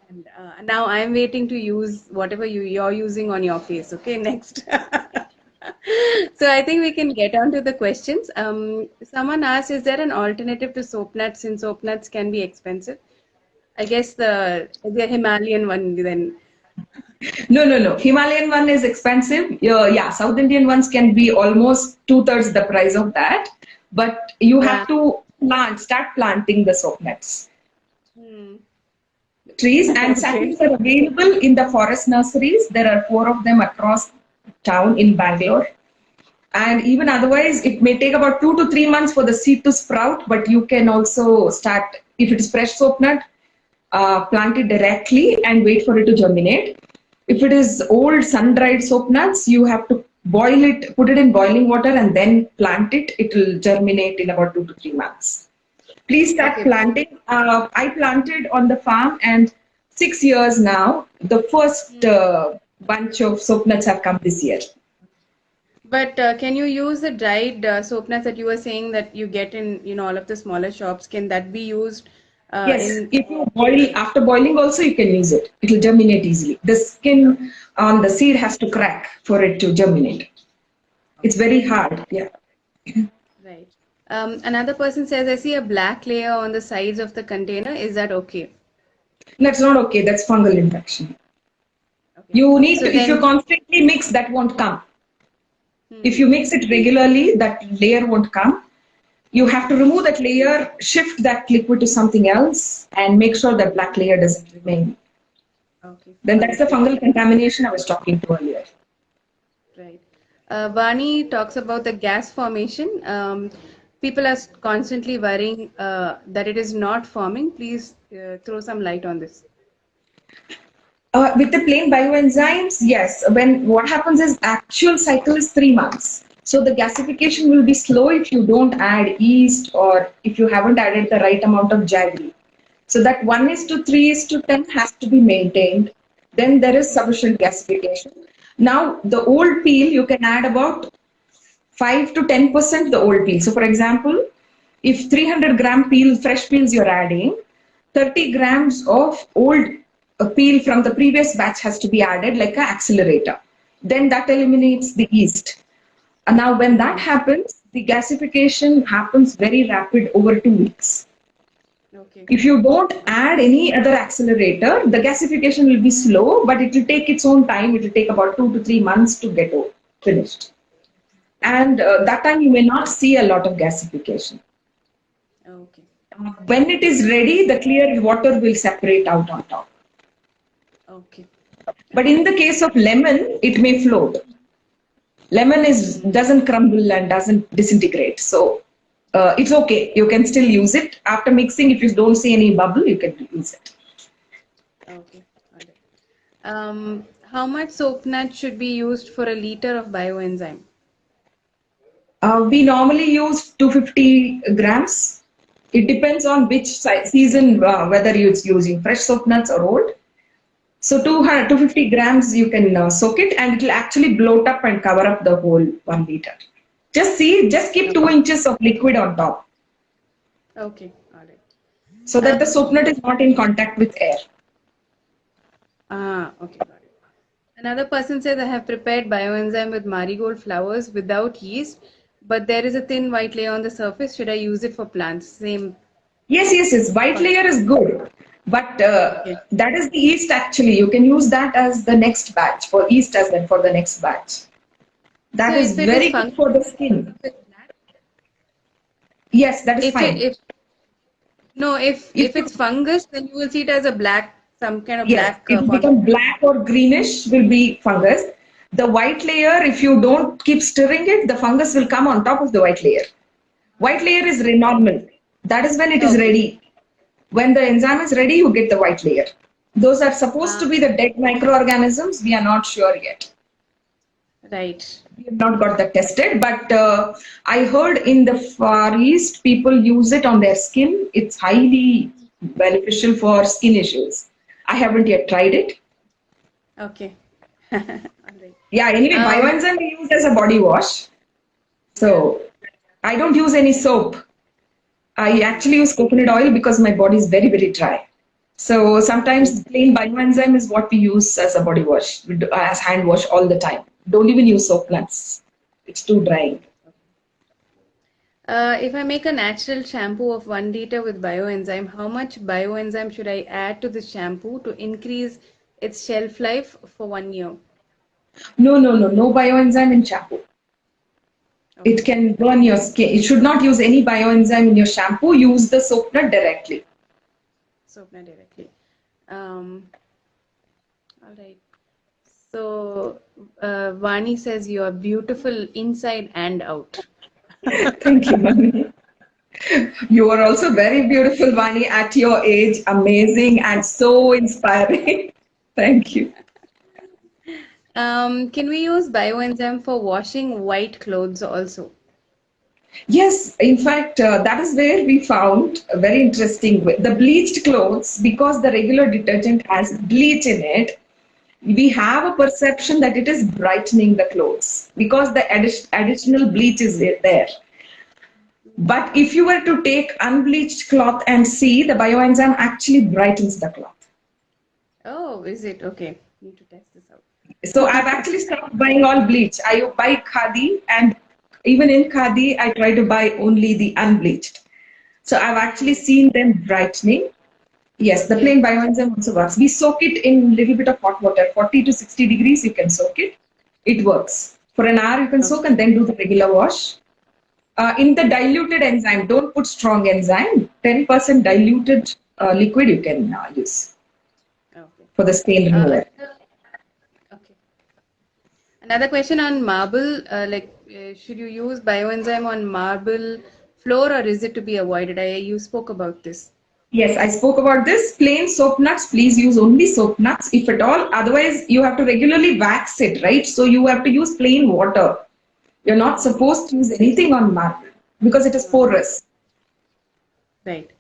Now I'm waiting to use whatever you're using on your face. Okay, next. So I think we can get on to the questions. Someone asked, is there an alternative to soap nuts since soap nuts can be expensive? I guess the Himalayan one then. No, no, no. Himalayan one is expensive. Yeah, South Indian ones can be almost two-thirds the price of that. But you Yeah. have to start planting the soap nuts. Hmm. trees, and Okay. saplings are available in the forest nurseries. There are 4 of them across town in Bangalore. And even otherwise, it may take about 2 to 3 months for the seed to sprout, but you can also start, if it is fresh soap nut, plant it directly and wait for it to germinate. If it is old sun-dried soap nuts, you have to boil it, put it in boiling water and then plant it. It will germinate in about 2 to 3 months. Please start Okay. planting. I planted on the farm, and 6 years now, the first bunch of soap nuts have come this year. But can you use the dried soap nuts that you were saying that you get in, all of the smaller shops? Can that be used Yes, in? if you boil, after boiling also you can use it. It will germinate easily. The skin on the seed has to crack for it to germinate. It's Okay, very hard. Yeah. right. Another person says, I see a black layer on the sides of the container. Is that okay? That's not okay. That's fungal infection. Okay. You need So to, if you then, constantly mix, that won't come. If hmm, you mix it regularly, that layer won't come. You have to remove that layer, shift that liquid to something else, and make sure that black layer doesn't remain. okay, Then that's the understood. fungal contamination I was talking to earlier. Right. Vani talks about the gas formation. People are constantly worrying that it is not forming. Please throw some light on this. With the plain bioenzymes, yes. When what happens is actual cycle is 3 months. So the gasification will be slow if you don't add yeast or if you haven't added the right amount of jaggery. So that 1:3:10 has to be maintained. Then there is sufficient gasification. Now the old peel you can add about 5 to 10% the old peel. So for example, if 300-gram peel, fresh peels you're adding, 30 grams of old peel from the previous batch has to be added like an accelerator. Then that eliminates the yeast. And now when that Hmm. happens, the gasification happens very rapid over 2 weeks. Okay. If you don't add any other accelerator, the gasification will be slow, but it will take its own time. It will take about 2 to 3 months to get finished. And that time you may not see a lot of gasification. Okay. When it is ready, the clear water will separate out on top. Okay. But in the Understood. case of lemon, it may float. Lemon is Hmm. doesn't crumble and doesn't disintegrate. So it's okay. You can still use it. After mixing, if you don't see any bubble, you can use it. Okay. All right. How much soap nut should be used for a liter of bioenzyme? We normally use 250 grams. It depends on which season, whether you're using fresh soap nuts or old. So 200, 250 grams, you can soak it and it will actually bloat up and cover up the whole 1 liter. Just keep Okay. 2 inches of liquid on top Okay. All right. so that the soap nut is not in contact with air. Okay. Got it. Another person says, I have prepared bioenzyme with marigold flowers without yeast, but there is a thin white layer on the surface. Should I use it for plants? Same Yes. White concept. layer is good, but Okay. that is the yeast actually. You can use that as the next batch for yeast as then for the next batch. So That is if it is very good fungus, for the skin. Yes, that is if it fine. if no If if you it's fungus, then you will see it as a black, some kind of Yes, black it will formation. become black or greenish, will be fungus. The white layer, if you don't keep stirring it, the fungus will come on top of the white layer. White layer is normal. That is when it is Okay. ready. When the enzyme is ready, you get the white layer. Those are supposed Uh, to be the dead microorganisms. We are not sure yet. right. We have not got that tested, but I heard in the Far East, people use it on their skin. It's highly beneficial for skin issues. I haven't yet tried it. Okay. All right. Yeah, anyway, Um, bioenzyme we use as a body wash. yeah. So I don't use any soap. I Hmm. actually use coconut oil because my body is very dry. So Okay. sometimes plain bioenzyme is what we use as a body wash, we do- as hand wash all the time. Don't even use soap nuts. It's too drying. If I make a natural shampoo of 1 liter with bioenzyme, how much bioenzyme should I add to the shampoo to increase its shelf life for 1 year? No bioenzyme in shampoo. It Okay. can burn your skin. You should not use any bioenzyme in your shampoo. Use the soap nut directly. Soap directly. Um, all right. So, Vani says you are beautiful inside and out. Thank you, Vani. You are also very beautiful, Vani, at your age. Amazing and so inspiring. Thank you. Can we use bioenzyme for washing white clothes also? Yes, in fact, that is where we found a very interesting way. The bleached clothes, because the regular detergent has bleach in it, we have a perception that it is brightening the clothes because the additional bleach is there. But if you were to take unbleached cloth and see, the bioenzyme actually brightens the cloth. Oh, is it? Okay. Need to test this So I've out. actually stopped buying all bleach. I buy khadi, and even in khadi, I try to buy only the unbleached. So I've actually seen them brightening. Yes, the Okay. plain bioenzyme also works. We soak it in a little bit of hot water, 40 to 60 degrees, you can soak it. It works. For an hour, you can Okay. soak and then do the regular wash. In the diluted enzyme, don't put strong enzyme. 10% diluted liquid you can use Okay. for the stain removal. Okay. Another question on marble, should you use bioenzyme on marble floor or is it to be avoided? You spoke about this. Yes, I spoke about this. Plain soap nuts, please use only soap nuts if at all. Otherwise, you have to regularly wax it, right? So you have to use plain water. You're not Hmm. supposed to use anything on marble because it is porous. Right.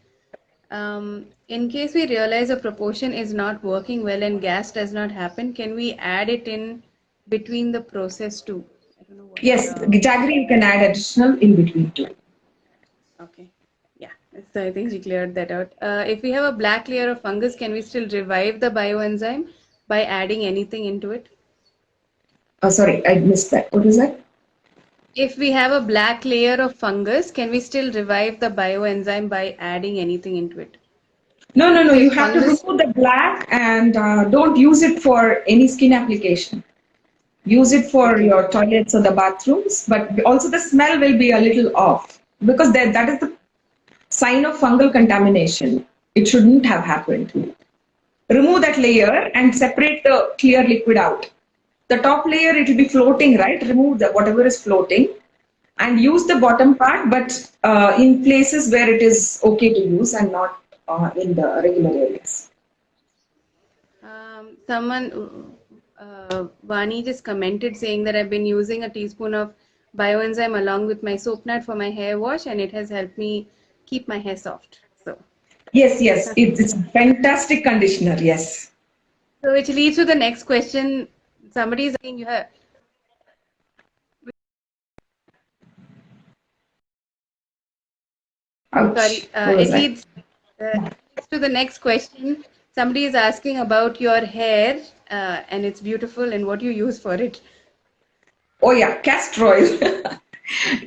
In case we realize a proportion is not working well and gas does not happen, can we add it in between the process too? I don't know what. Yes, jaggery you can add additional in between too. Okay. Yeah. So I think we cleared that out. If we have a black layer of fungus, can we still revive the bioenzyme by adding anything into it? Oh, sorry, I missed that. What is that? If we have a black layer of fungus, can we still revive the bioenzyme by adding anything into it? No, no, no. So You if have to fungus, remove the black and don't use it for any skin application. Use it for okay, your toilets or the bathrooms, but also the smell will be a little off because that is the sign of fungal contamination. It shouldn't have happened. Remove that layer and separate the clear liquid out. The top layer, it will be floating, right? Remove the whatever is floating and use the bottom part, but in places where it is okay to use and not in the regular areas. Vani just commented saying that I've been using a teaspoon of bioenzyme along with my soap nut for my hair wash, and it has helped me keep my hair soft. Yes, yes, it's a fantastic conditioner. Yes. So which leads to the next question. Somebody is asking you have. Ouch. Sorry, What was that? it leads to the next question. Somebody is asking about your hair, and it's beautiful, and what you use for it. Oh yeah, castor oil.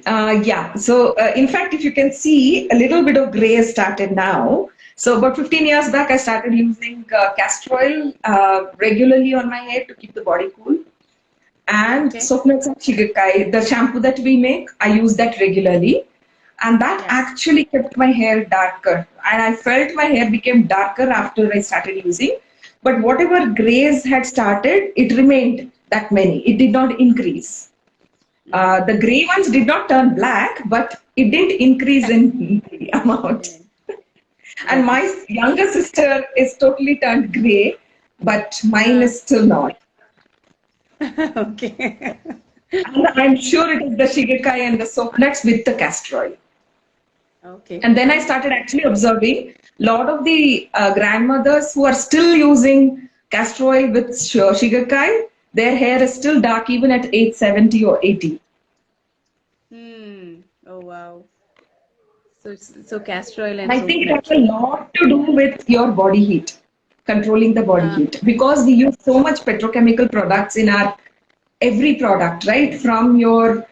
Yeah. So in fact, if you can see, a little bit of gray has started now. So about 15 years back, I started using castor oil regularly on my hair to keep the body cool. And Okay. Sopnats and Shigakai, the shampoo that we make, I use that regularly. And that Yeah. actually kept my hair darker. And I felt my hair became darker after I started using. But whatever grays had started, it remained that many. It did not increase. The gray ones did not turn black, but it didn't increase in the amount. And Got it. my younger sister is totally turned gray, but mine Uh, is still not. okay. And I'm sure it is the shigekai and the soap nuts with the castor oil. Okay. And then I started actually observing a lot of the grandmothers who are still using castor oil with shigekai, their hair is still dark even at age 70 or 80. Hmm. Oh wow. So castor oil And and I soap think it has nut. a lot to do with your body heat, controlling the body Uh, heat, because we use so much petrochemical products in our every product, right? From your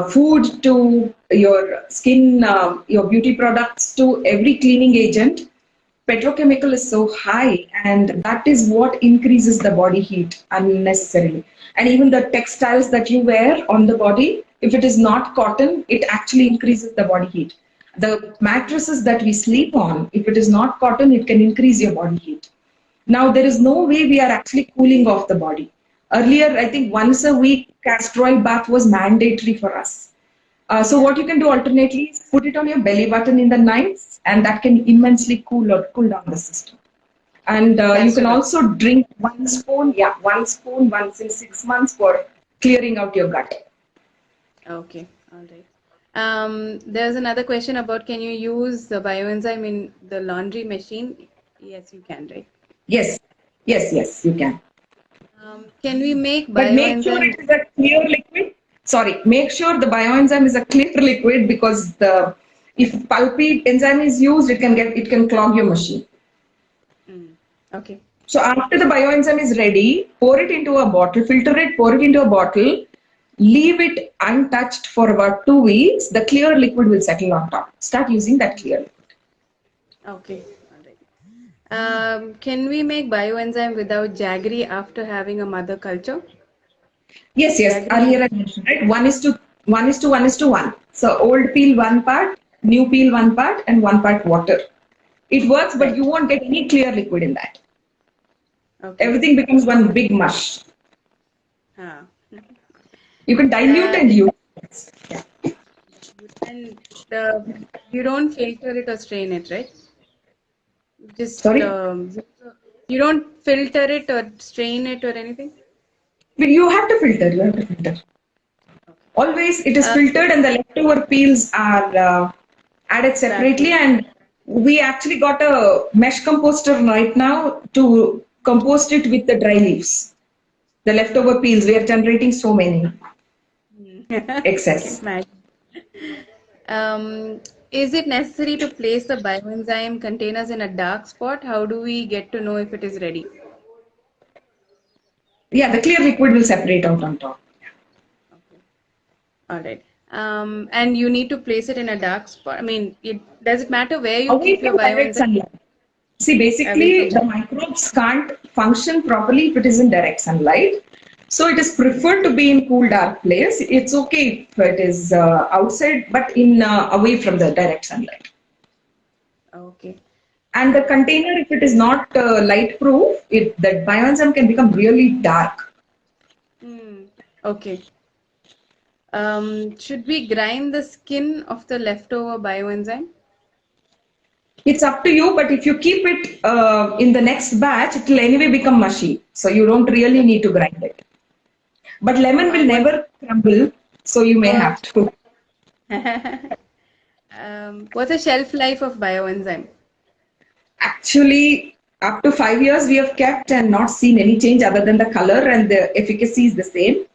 food to your skin, your beauty products to every cleaning agent. Petrochemical is so high, and that is what increases the body heat unnecessarily. And even the textiles that you wear on the body, if it is not cotton, it actually increases the body heat. The mattresses that we sleep on, if it is not cotton, it can increase your body heat. Now there is no way we are actually cooling off the body. Earlier, I think once a week, castor oil bath was mandatory for us. So Yeah, what you can do alternately is put it on your belly button in the nights, and that can immensely cool down the system. And you can castor oil. also drink 1 spoon, yeah, 1 spoon once in 6 months for clearing out your gut. Okay, all right. There's another question about can you use the bioenzyme in the laundry machine? Yes, you can, right? Yes, yes, you can. Can we make But make sure bioenzyme? it is a clear liquid. Sorry, make sure the bioenzyme is a clear liquid because the if pulpy enzyme is used, it can clog your machine. Mm, okay. So after the bioenzyme is ready, pour it into a bottle, filter it, pour it into a bottle, leave it untouched for about 2 weeks. The clear liquid will settle on top. Start using that clear liquid. Okay, all right. Can we make bioenzyme without jaggery after having a mother culture? Yes. Jaggery Earlier should. I mentioned, right? One is to one. So old peel one part, new peel one part, and one part water. It works, but you Right. won't get any clear liquid in that. Okay. Everything becomes one big mush. Huh. You can dilute Uh, and use. Yeah. and you don't filter it or strain it, right? Just Sorry? you don't filter it or strain it or anything? But you have to filter. You have to filter. Okay. Always it is Uh, filtered and the leftover peels are added separately. vacuum. And we actually got a mesh composter right now to compost it with the dry leaves. The leftover peels, we are generating so many I can excess. imagine. Um, is it necessary to place the bioenzyme containers in a dark spot? How do we get to know if it is ready? Yeah, the clear liquid will separate out on top. Okay. All right. And you need to place it in a dark spot. I mean, does it matter where you Away keep your from direct bioenzyme? sunlight. See, Away from basically, the that. microbes can't function properly if it is in direct sunlight. So it is preferred to be in cool, dark place. It's okay if it is outside, but in away from the direct sunlight. Okay. And the container, if it is not light proof, that bioenzyme can become really dark. Hmm. Okay. Should we grind the skin of the leftover bioenzyme? It's up to you, but if you keep it in the next batch, it will anyway become mushy. So you don't really need to grind it. But lemon will What? never crumble, so you may have What? to. What's the shelf life of bioenzyme? Actually, up to 5 years we have kept and not seen any change other than the color and the efficacy is the same.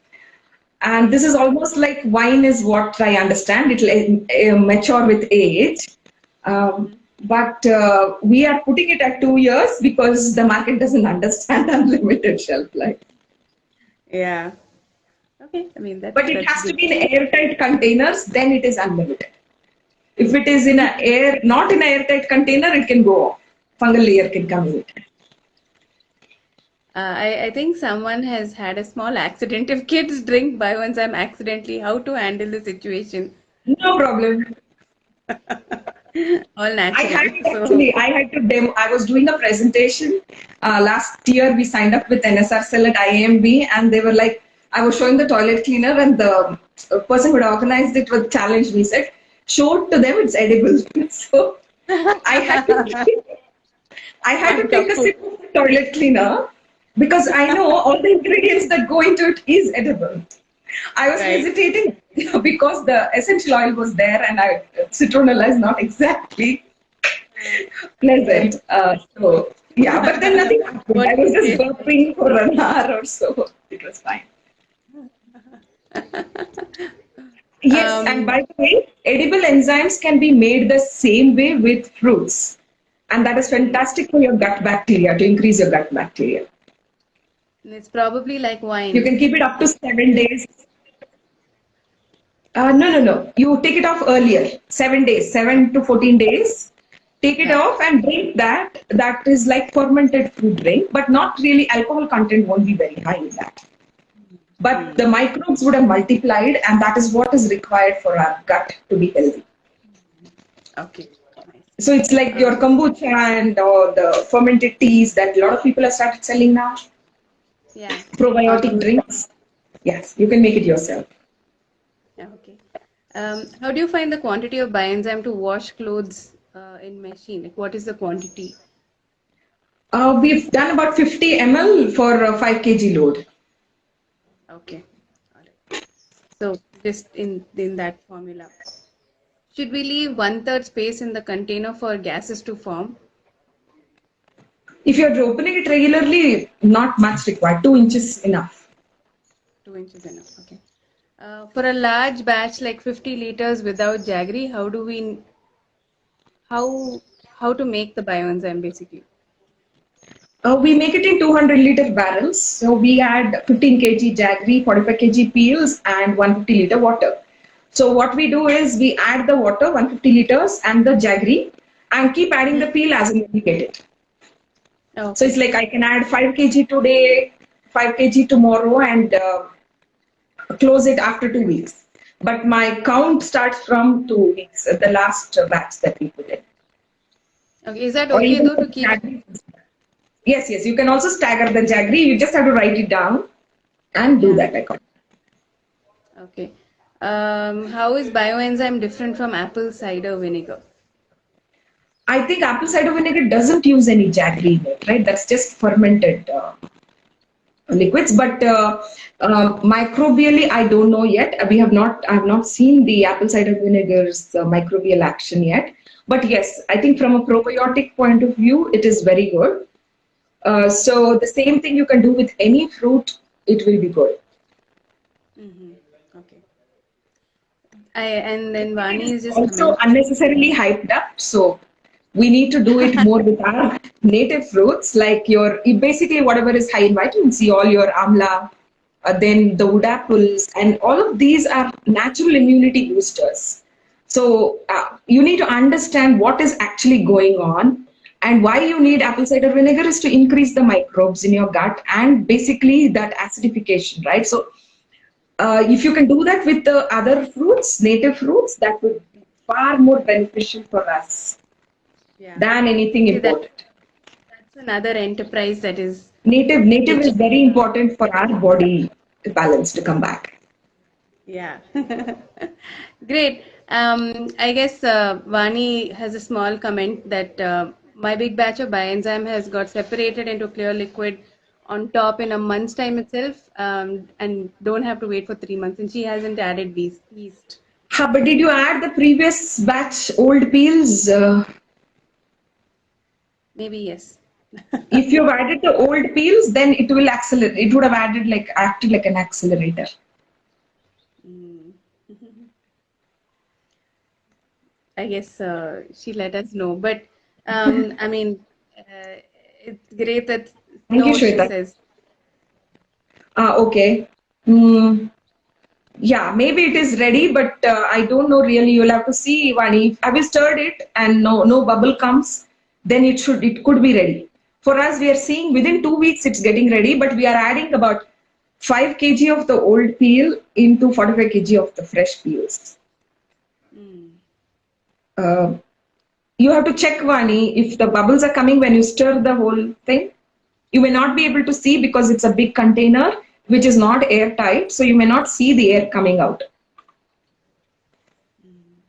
And this is almost like wine is what I understand. It will mature with age. Mhm. But we are putting it at 2 years because the market doesn't understand unlimited shelf life. Yeah. Okay. I mean, But it that's has to good. be in airtight containers, then it is unlimited. If it is in a air, not in an airtight container, it can go off. Fungal layer can come in it. I think someone has had a small accident. If kids drink bioenzyme accidentally, how to handle the situation? No problem. All I natural. had it So, actually. I had to demo. I was doing a presentation last year. We signed up with NSR Cell at IAMB, and they were like, I was showing the toilet cleaner, and the person who had organized it was challenged me. Said, "Show it to them. It's edible." So I had to. I had to on take top a of sip of the toilet cleaner because I know all the ingredients that go into it is edible. I was right. hesitating because the essential oil was there and citronella is not exactly pleasant. Right. So yeah, but then nothing happened. What I do was you just say? burping for an hour or so. It was fine. Yes, and Um, by the way, edible enzymes can be made the same way with fruits. And that is hmm. fantastic for your gut bacteria, to increase your gut bacteria. It's probably like You wine. can keep it up to 7 days. No. You take it off earlier, 7 days, 7 to 14 days. Take it Yeah. off and drink that. That is like fermented fruit drink, but not really alcohol content won't be very high in that. But Hmm. the microbes would have multiplied, and that is what is required for our gut to be healthy. Okay. Nice. So it's like your Um, kombucha and the fermented teas that a lot of people have started selling now. yeah, all Probiotic those. drinks. Yes, you can make it yourself. Yeah, okay. How do you find the quantity of Bioenzyme to wash clothes in machine? Like, what is the quantity? We've done about 50 ml for a 5 kg load. Okay, all right. So just in that formula. Should we leave one third space in the container for gases to form? If you're opening it regularly, not much required. 2 inches enough. 2 inches enough. Okay. For a large batch like 50 liters without jaggery, how how to make the bioenzyme basically? We make it in 200-liter barrels. So we add 15 kg jaggery, 45 kg peels, and 150-liter water. So what we do is we add the water, 150 liters, and the jaggery, and keep adding the Hmm. peel as and when we get it. So it's Okay. like I can add 5 kg today, 5 kg tomorrow, and close it after 2 weeks. But my count starts from 2 weeks, the last batch that we put in. Okay. Is that Or okay even though for to keep? jaggery. Yes, yes, you can also stagger the jaggery. You just have to write it down and do Yeah. that accordingly. Okay. How is bioenzyme different from apple cider vinegar? I think apple cider vinegar doesn't use any jaggery in it, right? That's just fermented liquids. But microbially, I don't know yet. I have not seen the apple cider vinegar's microbial action yet. But yes, I think from a probiotic point of view, it is very good. So the same thing you can do with any fruit, it will be good. Mm-hmm. Okay. And then It Vani is is just also comment. unnecessarily hyped up, so we need to do it more with our native fruits, like basically whatever is high in vitamin C, all your amla, then the wood apples, and all of these are natural immunity boosters. So you need to understand what is actually going on, and why you need apple cider vinegar is to increase the microbes in your gut and basically that acidification, right? So if you can do that with the other fruits, native fruits, that would be far more beneficial for us Yeah. than anything See that imported. that's another enterprise that is Native is which very important for our body balance to come back. yeah. Great. I guess Vani has a small comment that my big batch of Bioenzyme has got separated into clear liquid on top in a month's time itself, and don't have to wait for 3 months. And she hasn't added these yeast. But did you add the previous batch old peels? Maybe yes. If you've added the old peels, then it will accelerate. It would have acted like an accelerator. Mm. I guess she let us know, but I mean, it's great that Thank you, no, she Shweta. says. Okay. Hmm. Yeah, maybe it is ready, but I don't know really. You'll have to see, Vani. Have you stirred it and no bubble comes, then it could be ready. For us, we are seeing within 2 weeks it's getting ready, but we are adding about 5 kg of the old peel into 45 kg of the fresh peels. Mm. Uh, you have to check, Vani, if the bubbles are coming when you stir the whole thing. You may not be able to see because it's a big container which is not airtight, so you may not see the air coming out. Mm.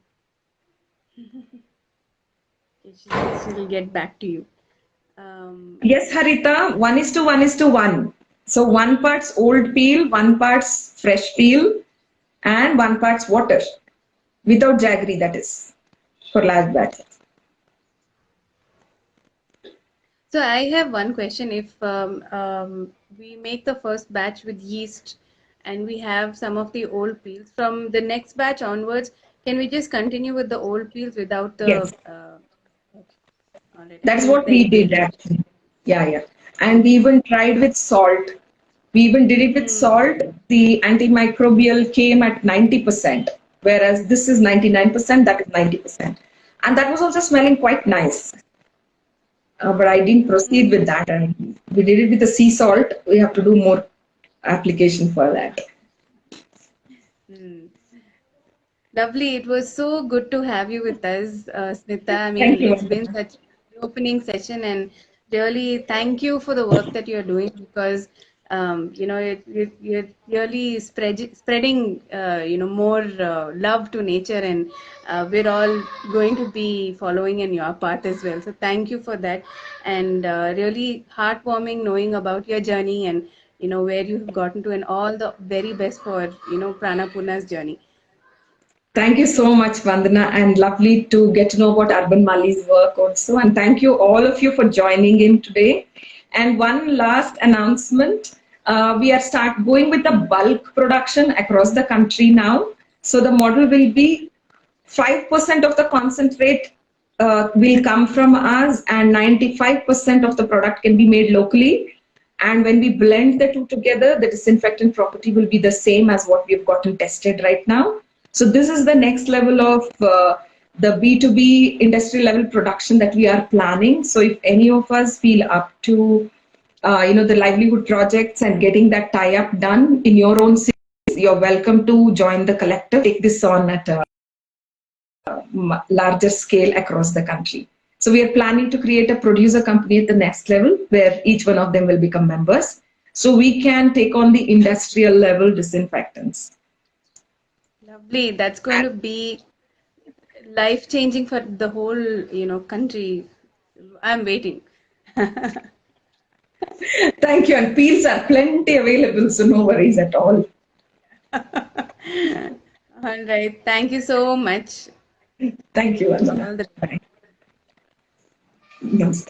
Okay, she says she will get back to you. Yes, Harita, 1:1:1. So one part's old peel, one part's fresh peel, and one part's water. Without jaggery, that is, for large batches. So I have one question. If we make the first batch with yeast and we have some of the old peels, from the next batch onwards, can we just continue with the old peels without the? Yes, Okay, all right, that's and what then we it will did be. actually. Yeah, yeah. And we Okay. even tried with salt. We even did it with Hmm. salt. The antimicrobial came at 90%, whereas this is 99%, that is 90%. And that was also smelling quite nice. But I didn't proceed Hmm. with that. And we did it with the sea salt. We have to do more application for that. Hmm. Lovely. It was so good to have you with us, Smitha. I Thank mean, you, it's been Vandana. such an opening session, and really thank you for the work that you're doing because, you're really spreading, more love to nature, and we're all going to be following in your path as well. So thank you for that, and really heartwarming knowing about your journey and where you've gotten to, and all the very best for Pranapurna's journey. Thank you so much, Vandana, and lovely to get to know about Urban Mali's work also. And thank you, all of you, for joining in today. And one last announcement. We are start going with the bulk production across the country now. So the model will be 5% of the concentrate will come from us, and 95% of the product can be made locally. And when we blend the two together, the disinfectant property will be the same as what we've gotten tested right now. So this is the next level of the B2B industry level production that we are planning. So if any of us feel up to the livelihood projects and getting that tie-up done in your own cities, you're welcome to join the collective, take this on at a larger scale across the country. So we are planning to create a producer company at the next level where each one of them will become members. So we can take on the industrial level disinfectants. Lovely. That's going to be life changing for the whole, country. I'm waiting. Thank you. And peels are plenty available, so no worries at all. All right. Thank you so much. Thank you, Vandana. All the Bye. Namaste.